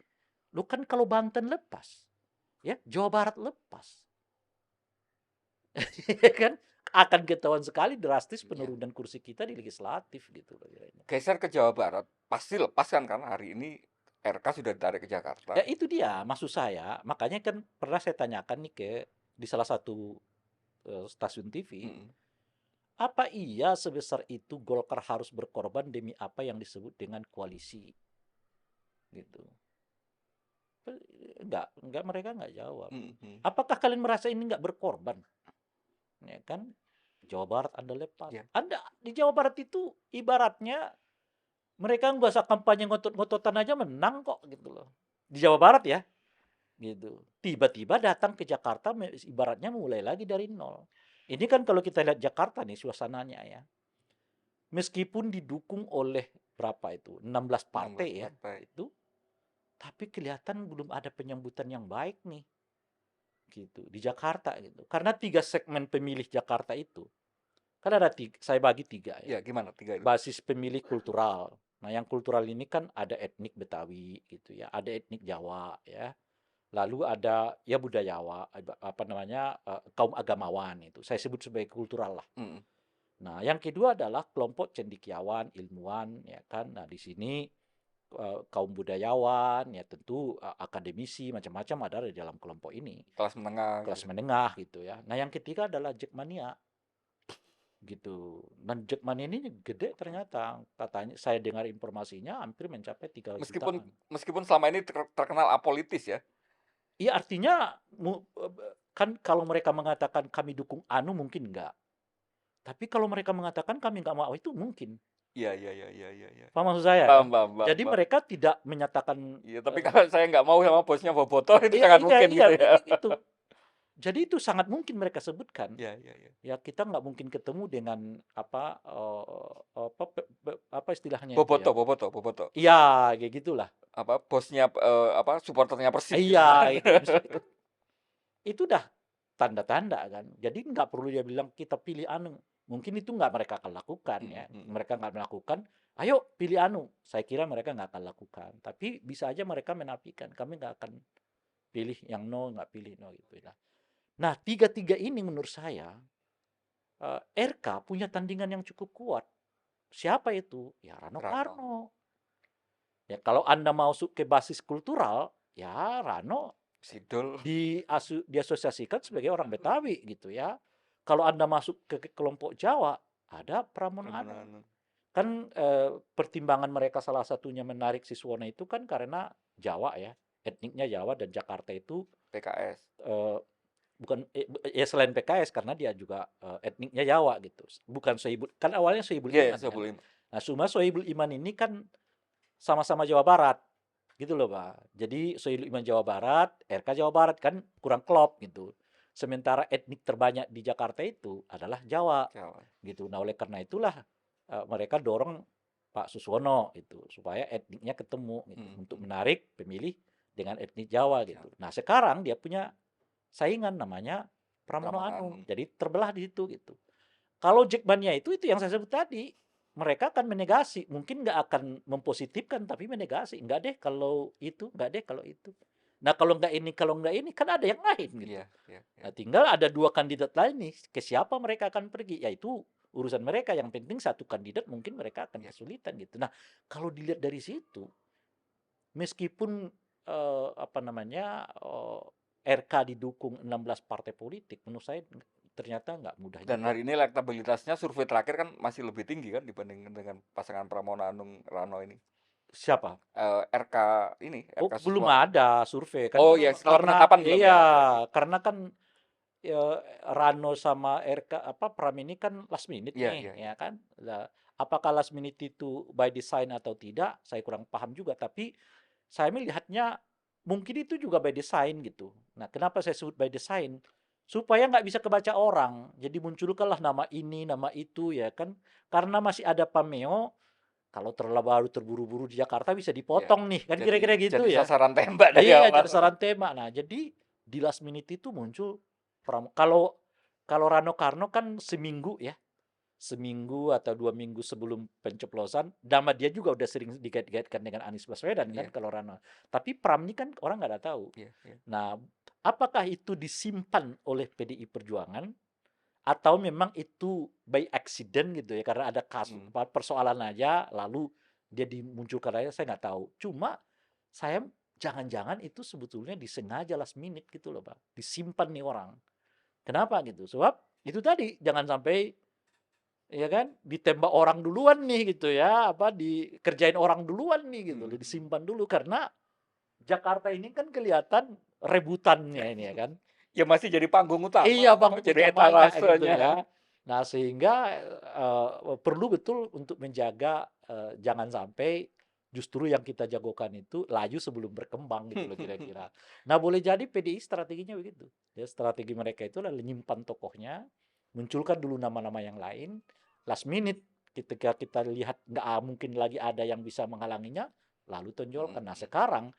Lo kan kalau Banten lepas, ya Jawa Barat lepas, ya kan akan ketahuan sekali drastis
Iya.
penurunan kursi kita di legislatif gitu loh.
Geser ke Jawa Barat, pasti lepas kan karena hari ini RK sudah ditarik ke
Ya
Jakarta.
itu dia maksud saya, makanya kan pernah saya tanyakan nih di salah satu stasiun TV,
Mhm.
apa iya sebesar itu Golkar harus berkorban demi apa yang disebut dengan koalisi gitu. Enggak mereka enggak jawab.
Mhm, mhm.
Apakah kalian merasa ini enggak berkorban? Ya kan? Jawa Barat Anda lepas.
Iya.
Anda di Jawa Barat itu ibaratnya mereka nggak usah kampanye ngotot-ngototan aja menang kok gitu loh. Di Jawa Barat ya, gitu. Tiba-tiba datang ke Jakarta ibaratnya mulai lagi dari nol. Ini kan kalau kita lihat Jakarta nih suasananya ya. Meskipun didukung oleh berapa itu? 16
16
partai ya
partai.
itu, tapi kelihatan belum ada penyambutan yang baik nih gitu di Jakarta gitu. Karena 3 segmen pemilih Jakarta itu kan ada saya bagi 3 ya.
Iya, gimana 3 itu?
Basis pemilih kultural. Nah, yang kultural ini kan ada etnik Betawi gitu ya, ada etnik Jawa ya. Lalu ada ya budayawan, apa namanya, kaum agamawan itu. Saya sebut sebagai kultural lah.
Mhm.
Nah, yang kedua adalah kelompok cendekiawan, ilmuwan ya kan. Nah, di sini kaum budayawan ya tentu akademisi macam-macam ada di dalam kelompok ini.
Kelas menengah
Kelas
gitu.
menengah gitu ya. Nah, yang ketiga adalah Jackmania gitu. Dan Jackmania ini gede ternyata. Katanya saya dengar informasinya hampir mencapai 3
Meskipun
jutaan.
meskipun selama ini terkenal apolitis ya.
Iya artinya kan kalau mereka mengatakan kami dukung anu mungkin enggak. Tapi kalau mereka mengatakan kami enggak mau itu mungkin.
Iya, iya, iya, iya, iya, iya.
Paham maksud saya
Paham,
kan?
paham, paham,
Jadi
paham.
mereka tidak menyatakan
Iya, tapi kalau saya nggak mau sama bosnya Bobotoh itu
iya
sangat
iya
mungkin
iya
gitu ya.
itu. Jadi itu sangat mungkin mereka sebutkan.
Iya, iya, iya.
Ya kita nggak mungkin ketemu dengan apa apa istilahnya itu ya.
Bobotoh, Bobotoh, Bobotoh.
Iya kayak gitulah.
Apa bosnya apa supporternya Persib gitu.
Iya itu. Itu udah tanda-tanda kan. Jadi nggak perlu dia bilang kita pilih anu. Mungkin itu nggak mereka akan lakukan ya.
Mhm, mhm.
Mereka nggak melakukan. Ayo pilih anu. Saya kira mereka nggak akan lakukan. Tapi bisa aja mereka menafikan. Kami nggak akan pilih yang no, nggak pilih no gitu ya. Nah tiga-tiga ini menurut saya RK punya tandingan yang cukup kuat. Siapa itu? Ya Rano
Rano,
Karno. Ya kalau Anda masuk ke basis kultural, ya Rano
Sidol,
diasosiasikan sebagai orang Betawi gitu ya. Kalau Anda masuk ke kelompok Jawa, ada Pramono Anung.
Pramono.
Kan pertimbangan mereka salah satunya menarik Siswono itu kan karena Jawa ya, etniknya Jawa dan Jakarta itu
PKS.
eh, bukan ya selain PKS karena dia juga etniknya Jawa gitu. Bukan Sohibul kan awalnya Sohibul
Iya, ya,
Iman
saya
kan.
boleh.
Nah, cuma Sohibul Iman ini kan sama-sama Jawa Barat gitu loh Pak. Jadi Sohibul Iman Jawa Barat, RK Jawa Barat kan kurang klop gitu. Sementara etnik terbanyak di Jakarta itu adalah Jawa
Jawa.
gitu. Nah oleh karena itulah mereka dorong Pak Suswono itu supaya etniknya ketemu gitu untuk
Mhm.
menarik pemilih dengan etnik Jawa gitu.
Jawa.
Nah sekarang dia punya saingan namanya Pramono
Pramono
Anung.
Anung.
Jadi terbelah di situ gitu. Kalau Jackmania itu yang saya sebut tadi mereka akan menegasi, mungkin nggak akan mempositifkan tapi menegasi, "Enggak deh kalau itu, enggak deh kalau itu." Nah kalau nggak ini, kan ada yang lain gitu.
Iya, iya, iya.
Nah tinggal ada 2 kandidat lain nih, ke siapa mereka akan pergi, ya itu urusan mereka, yang penting satu kandidat mungkin mereka akan
Iya.
kesulitan gitu. Nah kalau dilihat dari situ, meskipun, apa namanya, RK didukung 16 partai politik, menurut saya ternyata nggak mudah
Dan
juga.
hari ini elektabilitasnya survei terakhir kan masih lebih tinggi kan dibandingkan dengan pasangan Pramono Anung Rano ini.
Siapa?
RK ini,
Oh,
RK
belum
suara.
ada survei kan,
Oh ya, setelah
karena
penetapan belum
iya,
ya? Oke, oke.
karena kan, eee, Rano sama RK apa, Pram ini kan last minute
Iya,
nih,
iya, iya.
ya kan. Lah, apakah last minute itu by design atau tidak, saya kurang paham juga, tapi saya melihatnya mungkin itu juga by design gitu. Nah, kenapa saya sebut by design? Supaya nggak bisa kebaca orang. Jadi munculkanlah nama ini, nama itu ya kan. Karena masih ada pameo, kalau terlalu terburu-buru di Jakarta bisa
Iya.
dipotong nih, kan kira-kira gitu
Jadi
ya.
sasaran tembak dari
Iya,
awal.
jadi sasaran tembak. Nah, jadi di last minute itu muncul kalau kalau Rano Karno kan seminggu ya, seminggu atau 2 minggu sebelum pencoblosan, nama dia juga udah sering digait-gaitkan dengan Anies Baswedan kan
Iya,
kalau Rano. Tapi Pram ini kan orang nggak ada tahu.
iya, iya.
Nah, apakah itu disimpan oleh PDI Perjuangan atau memang itu by accident gitu ya, karena ada kasus
Hmm.
persoalan aja lalu dia dimunculkan aja, saya nggak tahu. Cuma saya jangan-jangan itu sebetulnya disengaja last minute gitu loh, Pak. Disimpan nih orang. Kenapa gitu? Sebab itu tadi, jangan sampai ya kan ditembak orang duluan nih gitu ya, apa dikerjain orang duluan nih gitu,
Hmm.
disimpan dulu karena Jakarta ini kan kelihatan rebutannya ini ya kan.
Ya masih jadi panggung
Iya,
utama,
panggung
jadi
utamanya gitu
etalasenya.
ya. Nah, sehingga, perlu betul untuk menjaga, jangan sampai justru yang kita jagokan itu laju sebelum berkembang gitu loh kira-kira. Nah, boleh jadi PDI strateginya begitu. Ya, strategi mereka itu adalah menyimpan tokohnya, munculkan dulu nama-nama yang lain, last minute ketika kita lihat nggak mungkin lagi ada yang bisa menghalanginya, lalu tonjolkan. Nah, sekarang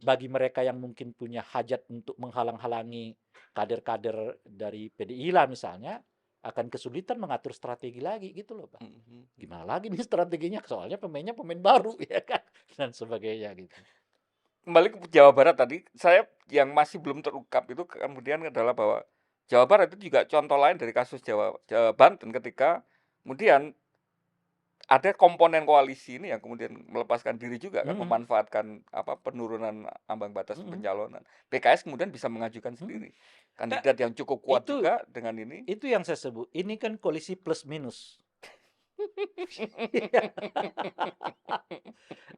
bagi mereka yang mungkin punya hajat untuk menghalang-halangi kader-kader dari PDI lah misalnya, akan kesulitan mengatur strategi lagi gitu loh, Pak. Gimana lagi nih strateginya? Soalnya pemainnya pemain baru ya kan dan sebagainya gitu.
Kembali ke Jawa Barat tadi, saya yang masih belum terungkap itu kemudian adalah bahwa Jawa Barat itu juga contoh lain dari kasus Banten ketika kemudian ada komponen koalisi ini yang kemudian melepaskan diri juga kan,
Mhm,
memanfaatkan penurunan ambang batas
mhm,
pencalonan. PKS kemudian bisa mengajukan
mhm.
sendiri
Kak,
kandidat yang cukup kuat
itu
juga dengan ini.
itu yang saya sebut, ini kan koalisi plus minus.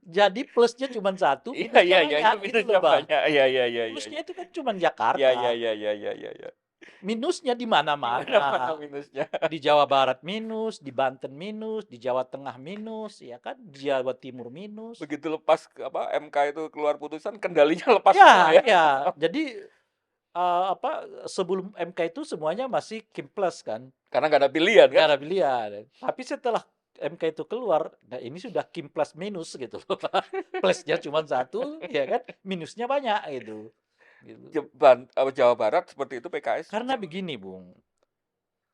Jadi plusnya cuma satu,
Iya, iya,
minusnya
iya, itu
banyak gitu loh,
minusnya
Bang.
banyak. Iya, iya, iya, iya,
Plusnya
iya.
itu kan cuma
Iya, iya,
Jakarta,
iya, iya, iya, iya, iya.
minusnya di
Di
mana-mana.
mana-mana minusnya.
Di Jawa Barat minus, di Banten minus, di Jawa Tengah minus, ya kan, di Jawa Timur minus.
Begitu lepas MK itu keluar putusan, kendalinya lepas semua
Ya,
ya.
ya. Jadi apa, sebelum MK itu semuanya masih Kim Plus kan,
Karena nggak ada pilihan
nggak
kan.
ada pilihan. Tapi setelah MK itu keluar, nah ini sudah Kim Plus minus gitu. Plusnya cuma satu, ya kan, minusnya banyak gitu. Gitu.
Jawa Barat seperti itu PKS.
Karena begini, Bung,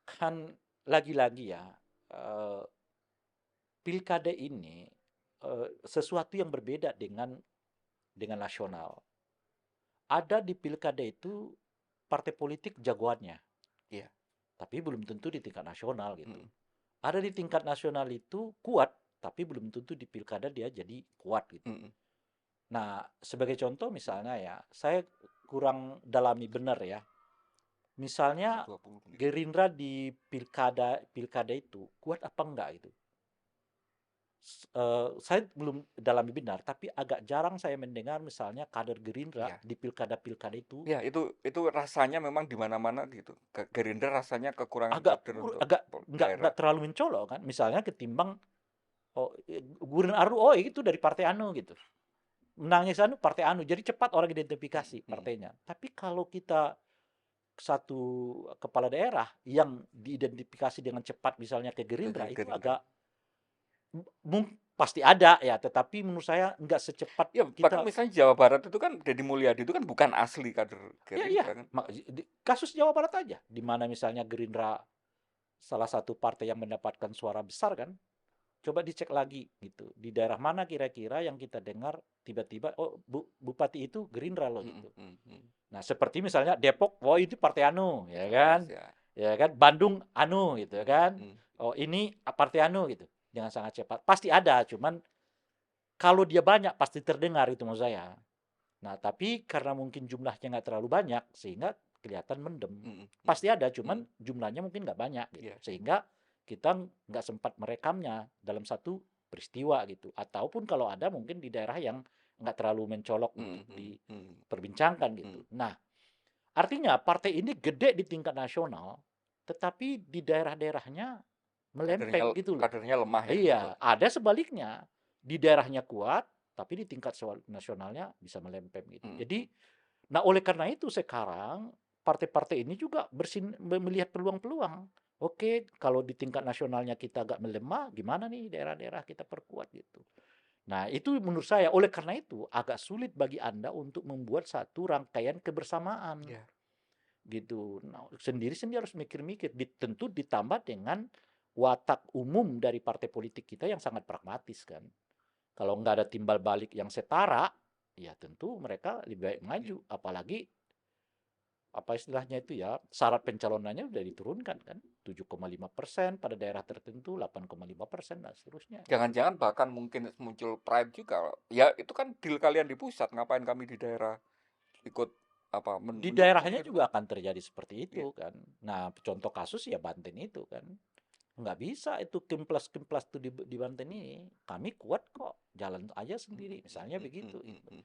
kan lagi-lagi ya, eh, pilkada ini sesuatu yang berbeda dengan nasional. Ada di pilkada itu partai politik jagoannya,
Iya.
tapi belum tentu di tingkat nasional gitu.
Mm,
Ada di tingkat nasional itu kuat, tapi belum tentu di pilkada dia jadi kuat gitu.
mm,
Nah, sebagai contoh misalnya ya, saya kurang dalami benar ya. Misalnya
20 menit.
Gerindra di pilkada pilkada itu kuat apa enggak gitu. Saya belum dalami benar, tapi agak jarang saya mendengar misalnya kader Gerindra
Iya.
di pilkada-pilkada itu
Ya, itu rasanya memang di mana-mana gitu. Gerindra rasanya kekurangan
agak
kader untuk
agak nggak
daerah.
terlalu mencolok kan. Misalnya ketimbang Gubernur Aru, oh itu dari partai anu gitu. Menangnya anu partai anu, jadi cepat orang
Mm,
identifikasi
mm.
partainya. Tapi kalau kita satu kepala daerah yang diidentifikasi dengan cepat misalnya ke Gerindra
Dari
itu
Gerindra.
agak pasti ada ya, tetapi menurut saya nggak secepat
Ya, bahkan
kita.
misalnya Jawa Barat itu kan Deddy Mulyadi itu kan bukan asli kader
Ya iya,
Gerindra kan.
kasus Jawa Barat aja, di mana misalnya Gerindra salah satu partai yang mendapatkan suara besar kan, coba dicek lagi gitu. Di daerah mana kira-kira yang kita dengar tiba-tiba, oh bupati itu Gerindra loh
Mm,
gitu.
mm, mm.
Nah, seperti misalnya Depok, oh itu partai anu, ya kan?
PKS ya.
Ya kan? Bandung anu gitu
Mm,
kan.
mm,
Oh, ini partai anu gitu. Jangan sangat cepat. Pasti ada, cuman kalau dia banyak pasti terdengar itu maksud saya. Nah, tapi karena mungkin jumlahnya nggak terlalu banyak sehingga kelihatan mendem.
mm, mm,
Pasti ada,
mm.
cuman jumlahnya mungkin nggak banyak gitu.
Iya, iya.
Sehingga kita nggak sempat merekamnya dalam satu peristiwa gitu. Ataupun kalau ada mungkin di daerah yang nggak terlalu mencolok
Mm,
untuk
mm, mm,
diperbincangkan
mm.
gitu. Nah, artinya partai ini gede di tingkat nasional, tetapi di daerah-daerahnya
Kadernya
melempem gitu loh.
kadernya lemah ya gitu.
Iya, ada sebaliknya. Di daerahnya kuat, tapi di tingkat nasionalnya bisa melempem gitu.
Mm,
Jadi, nah oleh karena itu sekarang partai-partai ini juga melihat peluang-peluang. Oke, kalau di tingkat nasionalnya kita agak melemah, gimana nih daerah-daerah kita perkuat gitu. Nah, itu menurut saya, oleh karena itu agak sulit bagi Anda untuk membuat satu rangkaian kebersamaan
ya.
gitu. Nah, sendiri-sendiri harus mikir-mikir, tentu ditambah dengan watak umum dari partai politik kita yang sangat pragmatis kan. Kalau nggak ada timbal balik yang setara, ya tentu mereka lebih baik maju. Apalagi apa istilahnya itu ya, syarat pencalonannya udah diturunkan kan, 7,5% pada daerah tertentu, 8,5% dan seterusnya.
Jangan-jangan bahkan mungkin muncul pride juga. Ya itu kan deal kalian di pusat, ngapain kami di daerah ikut apa
Di
mendukung
daerahnya
gitu
juga
kan.
akan terjadi seperti
Iya.
itu kan. Nah, contoh kasus ya Banten itu kan. Nggak bisa itu kimplas-kimplas tuh di Banten ini. Kami kuat kok, jalan aja
Mm,
sendiri.
mm,
Misalnya
mm, mm,
begitu.
mm,
Gitu.
mm.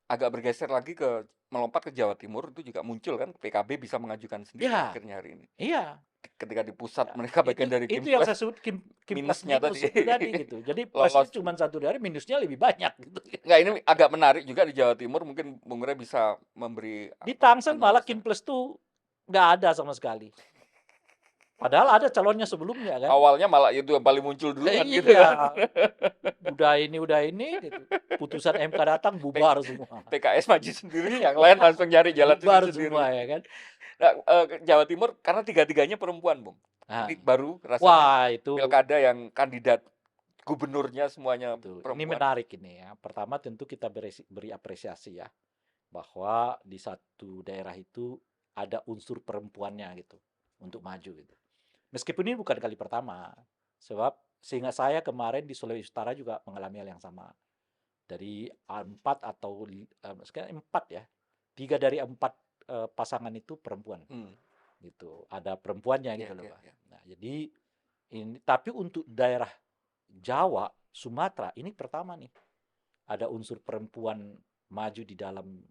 Agak bergeser lagi ke melompat ke Jawa Timur itu juga muncul kan PKB bisa mengajukan sendiri
Ya,
akhirnya hari ini.
iya.
Ketika di pusat
Ya,
mereka bagian dari
itu yang saya
Kimples,
sebut kimplas
minusnya
minus
tadi
itu tadi gitu. Jadi plusnya
lolos.
cuma satu dari minusnya lebih banyak gitu.
Nggak, ini agak menarik juga di Jawa Timur, mungkin Bung Rey bisa memberi
Di
apa
Tangsel malah
analisa.
kimplas tuh nggak ada sama sekali. Padahal ada calonnya sebelumnya kan.
Awalnya malah itu yang paling muncul duluan gitu
Iya,
kan.
udah ini gitu. Putusan MK datang bubar semua.
PKS maju sendiri, yang lain langsung nyari jalan
Bubar
sendiri-sendiri.
semua ya kan.
Nah, Jawa Timur karena tiga-tiganya perempuan, Bung.
Nah,
Ini baru rasanya
wah itu
pilkada yang kandidat gubernurnya semuanya
betul. Ini
perempuan.
menarik ini ya. Pertama tentu kita beri apresiasi ya bahwa di satu daerah itu ada unsur perempuannya gitu untuk maju gitu. Meskipun ini bukan kali pertama, sebab sehingga saya kemarin di Sulawesi Utara juga mengalami hal yang sama. Dari empat atau sekarang empat ya, tiga dari empat pasangan itu perempuan
Hmm.
gitu. Ada perempuannya
Ya,
gitu loh
ya,
Pak.
ya.
Nah, jadi ini tapi untuk daerah Jawa, Sumatera ini pertama nih ada unsur perempuan maju di dalam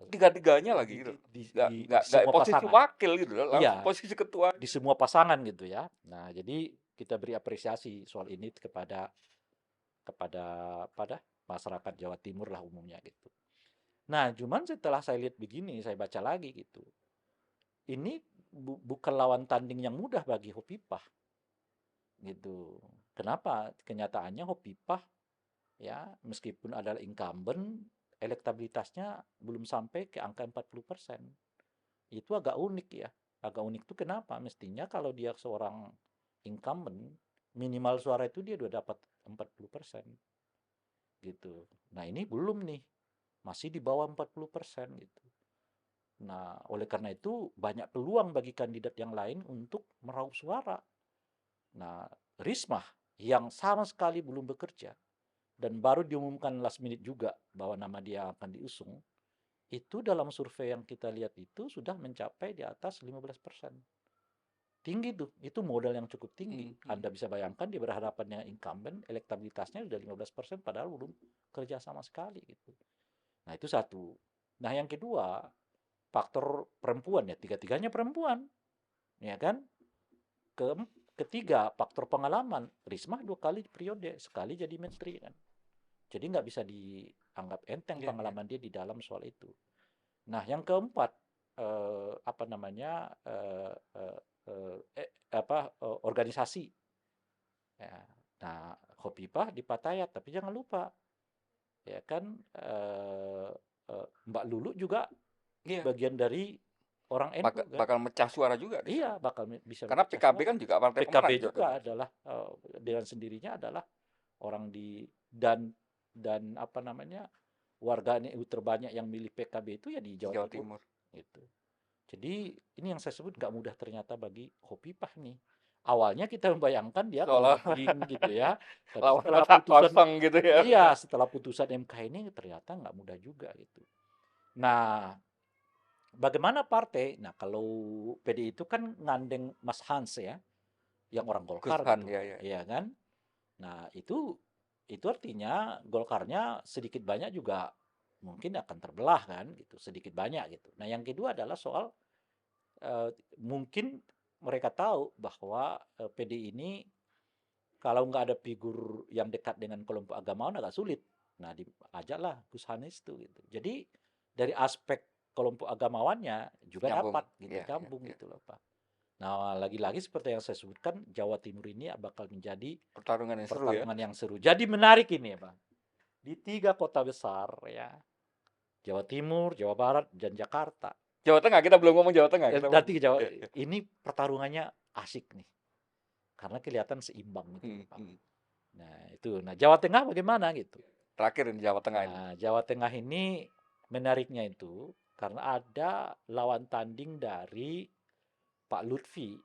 Tiga-tiganya lagi gitu. Nggak
semua
posisi
pasangan.
wakil gitu loh, langsung
Iya,
posisi ketua.
di semua pasangan gitu ya. Nah, jadi kita beri apresiasi soal ini kepada kepada pada masyarakat Jawa Timur lah umumnya gitu. Nah, cuman setelah saya lihat begini, saya baca lagi gitu. Ini bukan lawan tanding yang mudah bagi Hopipah gitu. Kenapa? Kenyataannya Hopipah ya meskipun adalah incumbent, elektabilitasnya belum sampai ke angka 40%. Itu agak unik ya. Agak unik itu kenapa? Mestinya kalau dia seorang incumbent, minimal suara itu dia udah dapat 40% gitu. Nah, ini belum nih. Masih di bawah 40% gitu. Nah, oleh karena itu banyak peluang bagi kandidat yang lain untuk meraup suara. Nah, Risma yang sama sekali belum bekerja dan baru diumumkan last minute juga bahwa nama dia akan diusung, itu dalam survei yang kita lihat itu sudah mencapai di atas 15%. Tinggi tuh, itu modal yang cukup tinggi. Anda bisa bayangkan dia berhadapan dengan incumbent, elektabilitasnya sudah 15% padahal belum kerja sama sekali gitu. Nah, itu satu. Nah, yang kedua, faktor perempuan ya, tiga-tiganya perempuan. Ya kan? Ketiga, faktor pengalaman. Risma 2 kali periode, sekali jadi menteri kan. Jadi nggak bisa dianggap enteng
Iya, iya.
pengalaman dia di dalam soal itu. Nah, yang keempat, apa namanya, organisasi. Ya. Nah, Khofifah di Patayat, tapi jangan lupa, ya kan, Mbak Lulu juga
Iya.
bagian dari orang NU kan.
bakal mecah suara juga di
Iya,
sana.
bakal bisa
Karena
memecah
PKB
suara.
kan juga partai
PKB
pemenang di Jawa
juga
Timur.
adalah dengan sendirinya adalah orang dan apa namanya, warga NU terbanyak yang milih PKB itu ya di
Di
Jawa
Jawa
Timur
Timur.
gitu. Jadi ini yang saya sebut nggak mudah ternyata bagi Khofifah nih. Awalnya kita membayangkan dia akan
Seolah
leading gitu ya, tapi
lawan
setelah
otak
putusan,
kosong gitu ya.
iya, setelah putusan MK ini ternyata nggak mudah juga gitu. Nah, bagaimana partai? Nah, kalau PDI itu kan ngandeng Mas Hans ya, yang orang
Gus
Golkar
Han,
gitu,
ya ya.
iya kan? Nah, itu artinya Golkarnya sedikit banyak juga mungkin akan terbelah kan gitu, sedikit banyak gitu. Nah, yang kedua adalah soal mungkin mereka tahu bahwa PDI ini kalau nggak ada figur yang dekat dengan kelompok agamawan agak sulit. Nah, diajaklah Gus Hanis itu gitu. Jadi dari aspek kelompok agamawannya juga
Nyambung.
dapat gitu,
Ya ya
nyambung
ya.
gitu loh Pak. Nah, lagi-lagi seperti yang saya sebutkan, Jawa Timur ini bakal menjadi
Pertarungan yang seru ya.
pertarungan yang seru. Jadi menarik ini ya Bang. Di 3 kota besar ya, Jawa Timur, Jawa Barat, dan Jakarta.
Jawa Tengah, kita belum ngomong Jawa Tengah. Kita
Nanti Jawa,
ya, ya.
ini pertarungannya asik nih. Karena kelihatan seimbang gitu loh Pak. Nah, itu. Nah, Jawa Tengah bagaimana gitu?
Terakhir di Jawa Tengah ini.
Nah, Jawa Tengah ini menariknya itu karena ada lawan tanding dari Pak Lutfi,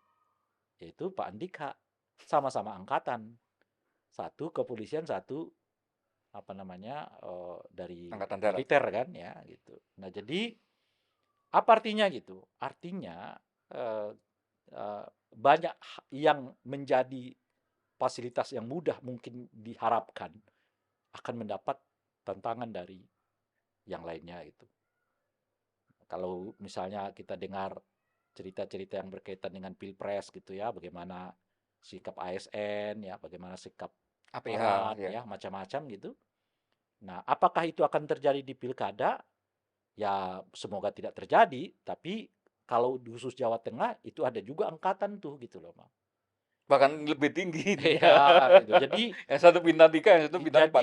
yaitu Pak Andika. Sama-sama angkatan. Satu kepolisian, satu apa namanya, dari
Angkatan Darat.
militer kan ya gitu. Nah, jadi apa artinya gitu? Artinya eh, banyak yang menjadi fasilitas yang mudah mungkin diharapkan akan mendapat tantangan dari yang lainnya itu. Kalau misalnya kita dengar cerita-cerita yang berkaitan dengan pilpres gitu ya, bagaimana sikap ASN ya, bagaimana sikap
APH
aparat
ya.
ya, macam-macam gitu. Nah, apakah itu akan terjadi di pilkada? Ya, semoga tidak terjadi, tapi kalau di khusus Jawa Tengah itu ada juga angkatan tuh gitu loh, Bang.
Bahkan lebih tinggi ini.
Iya, gitu. Jadi
Yang satu bintang 3, yang satu bintang 4.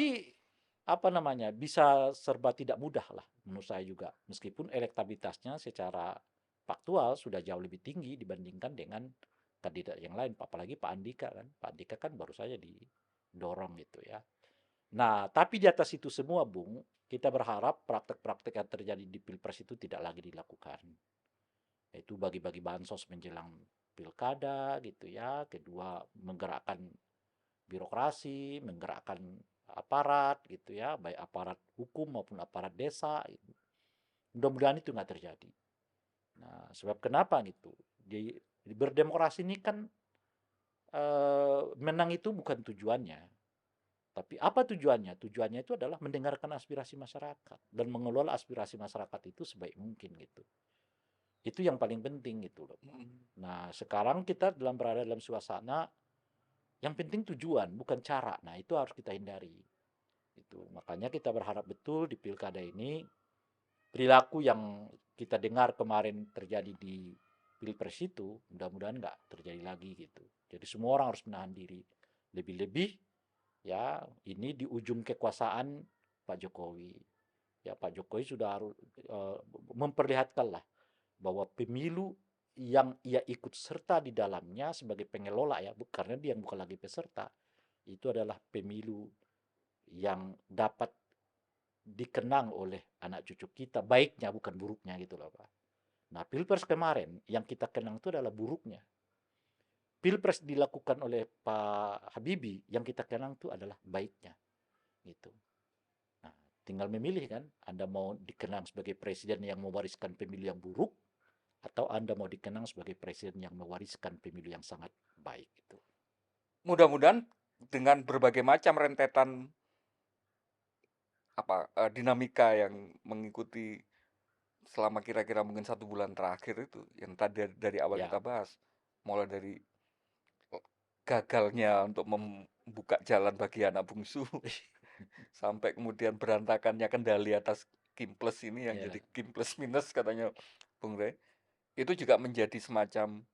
apa namanya, bisa serba tidak mudah lah menurut saya juga. Meskipun elektabilitasnya secara faktual sudah jauh lebih tinggi dibandingkan dengan kandidat yang lain. Apalagi Pak Andika kan. Pak Andika kan baru saja didorong gitu ya. Nah, tapi di atas itu semua, Bung, kita berharap praktek-praktek yang terjadi di Pilpres itu tidak lagi dilakukan. Yaitu bagi-bagi bansos menjelang pilkada gitu ya. Kedua, menggerakkan birokrasi, menggerakkan aparat gitu ya, baik aparat hukum maupun aparat desa. Gitu. Mudah-mudahan itu nggak terjadi. Nah, sebab kenapa gitu? Di berdemokrasi ini kan menang itu bukan tujuannya. Tapi apa tujuannya? Tujuannya itu adalah mendengarkan aspirasi masyarakat dan mengelola aspirasi masyarakat itu sebaik mungkin gitu. Itu yang paling penting gitu loh. Nah, sekarang kita berada dalam suasana yang penting tujuan, bukan cara. Nah, itu harus kita hindari. Itu. Makanya kita berharap betul di pilkada ini perilaku yang kita dengar kemarin terjadi di pilpres itu mudah-mudahan nggak terjadi lagi gitu. Jadi semua orang harus menahan diri. Lebih-lebih ya ini di ujung kekuasaan Pak Jokowi. Ya Pak Jokowi sudah harus memperlihatkan lah bahwa pemilu yang ia ikut serta di dalamnya sebagai pengelola ya, karena dia bukan lagi peserta, itu adalah pemilu yang dapat dikenang oleh anak cucu kita, baiknya bukan buruknya gitu loh Pak. Nah, Pilpres kemarin yang kita kenang itu adalah buruknya. Pilpres dilakukan oleh Pak Habibie yang kita kenang itu adalah baiknya gitu. Nah, tinggal memilih kan, Anda mau dikenang sebagai presiden yang mewariskan pemilu yang buruk atau Anda mau dikenang sebagai presiden yang mewariskan pemilu yang sangat baik gitu.
Mudah-mudahan dengan berbagai macam rentetan dinamika yang mengikuti selama kira-kira mungkin 1 bulan terakhir itu, yang tadi dari awal
Ya,
kita bahas, mulai dari gagalnya untuk membuka jalan bagi anak bungsu sampai kemudian berantakannya kendali atas Kimples ini yang
ya,
jadi Kimples minus katanya Bung Rey. Itu juga menjadi semacam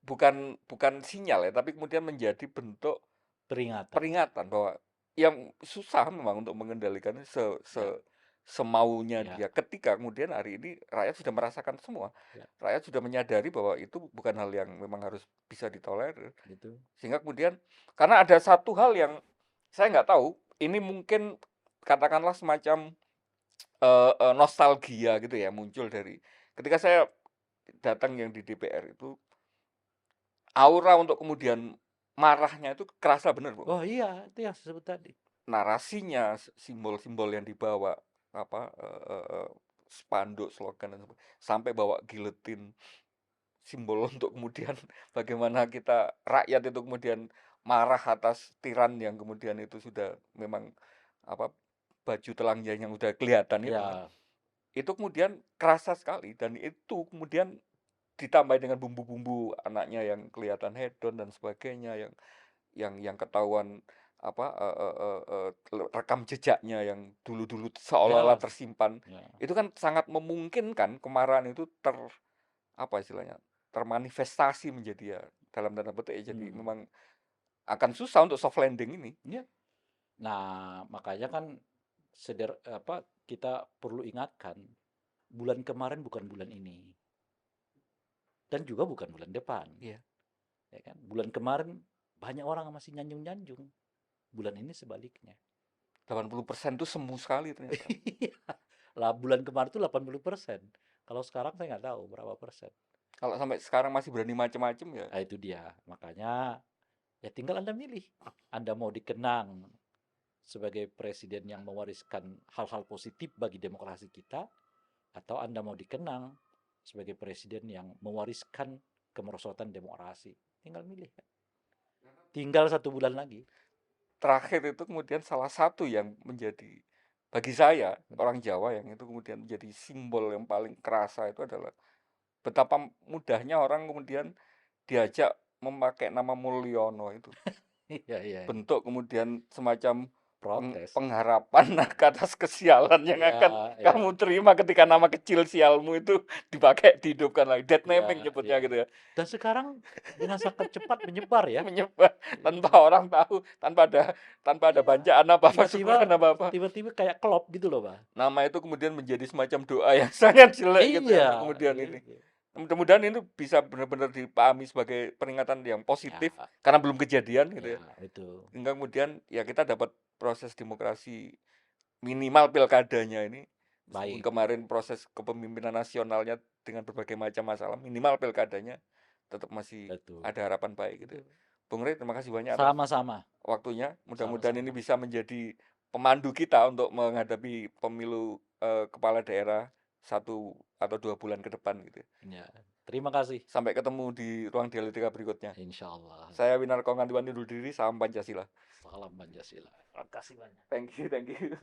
bukan sinyal ya, tapi kemudian menjadi bentuk
peringatan.
peringatan bahwa yang susah memang untuk mengendalikannya
Ya,
semaunya
Ya,
dia. Ketika kemudian hari ini rakyat sudah merasakan semua,
ya,
rakyat sudah menyadari bahwa itu bukan hal yang memang harus bisa ditolerir.
gitu.
Sehingga kemudian karena ada satu hal yang saya nggak tahu, ini mungkin katakanlah semacam nostalgia gitu ya muncul dari ketika saya datang yang di DPR itu, aura untuk kemudian marahnya itu kerasa bener, Bung.
Oh iya, itu yang saya sebut tadi.
Narasinya, simbol-simbol yang dibawa, apa, spanduk, slogan, dan sampai bawa giletin, simbol untuk kemudian bagaimana kita rakyat itu kemudian marah atas tiran yang kemudian itu sudah memang, apa, baju telanjang yang udah kelihatan itu kan.
Ya,
Itu kemudian kerasa sekali dan itu kemudian ditambah dengan bumbu-bumbu anaknya yang kelihatan hedon dan sebagainya, yang ketahuan apa, rekam jejaknya yang dulu-dulu seolah-olah
ya,
tersimpan,
ya.
itu kan sangat memungkinkan kemarahan itu apa istilahnya, termanifestasi menjadi ya dalam tanda petik ya, jadi
Hmm.
memang akan susah untuk soft landing ini.
Ya. Nah, makanya kan kita perlu ingatkan, bulan kemarin bukan bulan ini, dan juga bukan bulan depan,
Iya,
ya kan? Bulan kemarin banyak orang masih nyanjung-nyanjung, bulan ini sebaliknya.
80% tuh semu sekali ternyata.
Iya. Lah bulan kemarin tuh 80%. Kalau sekarang saya nggak tahu berapa persen.
Kalau sampai sekarang masih berani macem-macem ya.
Nah, itu dia. Makanya ya tinggal Anda milih. Anda mau dikenang sebagai presiden yang mewariskan hal-hal positif bagi demokrasi kita, atau Anda mau dikenang sebagai presiden yang mewariskan kemerosotan demokrasi. Tinggal milih. Tinggal 1 bulan lagi.
Terakhir itu kemudian salah satu yang menjadi bagi saya orang Jawa yang itu kemudian menjadi simbol yang paling kerasa itu adalah betapa mudahnya orang kemudian diajak memakai nama Mulyono itu.
Iya, iya.
Bentuk kemudian semacam
Protes.
pengharapan atas kesialan yang
Iya,
akan
iya.
kamu terima ketika nama kecil sialmu itu dipakai dihidupkan lagi. Dead
Iya,
naming
iya.
nyebutnya gitu ya.
Dan sekarang dengan sangat cepat menyebar ya.
Menyebar tanpa orang tahu, tanpa ada
Iya,
banjaan apa-apa,
tiba-tiba
syukuran apa-apa.
tiba-tiba kayak klop gitu loh, Pak.
Nama itu kemudian menjadi semacam doa yang sangat jelek gitu ya
Iya,
untuk kemudian ini.
gitu.
Mudah-mudahan ini bisa benar-benar dipahami sebagai peringatan yang
Ya,
positif karena belum kejadian gitu
ya
ya.
itu.
Hingga kemudian ya kita dapat proses demokrasi minimal pilkadanya ini. Meskipun
Baik,
kemarin proses kepemimpinan nasionalnya dengan berbagai macam masalah, minimal pilkadanya tetap masih
betul.
ada harapan baik gitu ya.
Betul.
Bung Rey, terima kasih banyak atas
Sama-sama,
waktunya. Mudah-mudahan ini
sama-sama.
bisa menjadi pemandu kita untuk menghadapi pemilu kepala daerah 1 atau 2 bulan ke depan gitu.
Ya, terima kasih.
Sampai ketemu di ruang dialektika berikutnya.
Insya Allah.
Saya Winarko Ngantiwan undur diri. Salam Pancasila.
Salam Pancasila. Terima kasih banyak.
Thank you, thank you.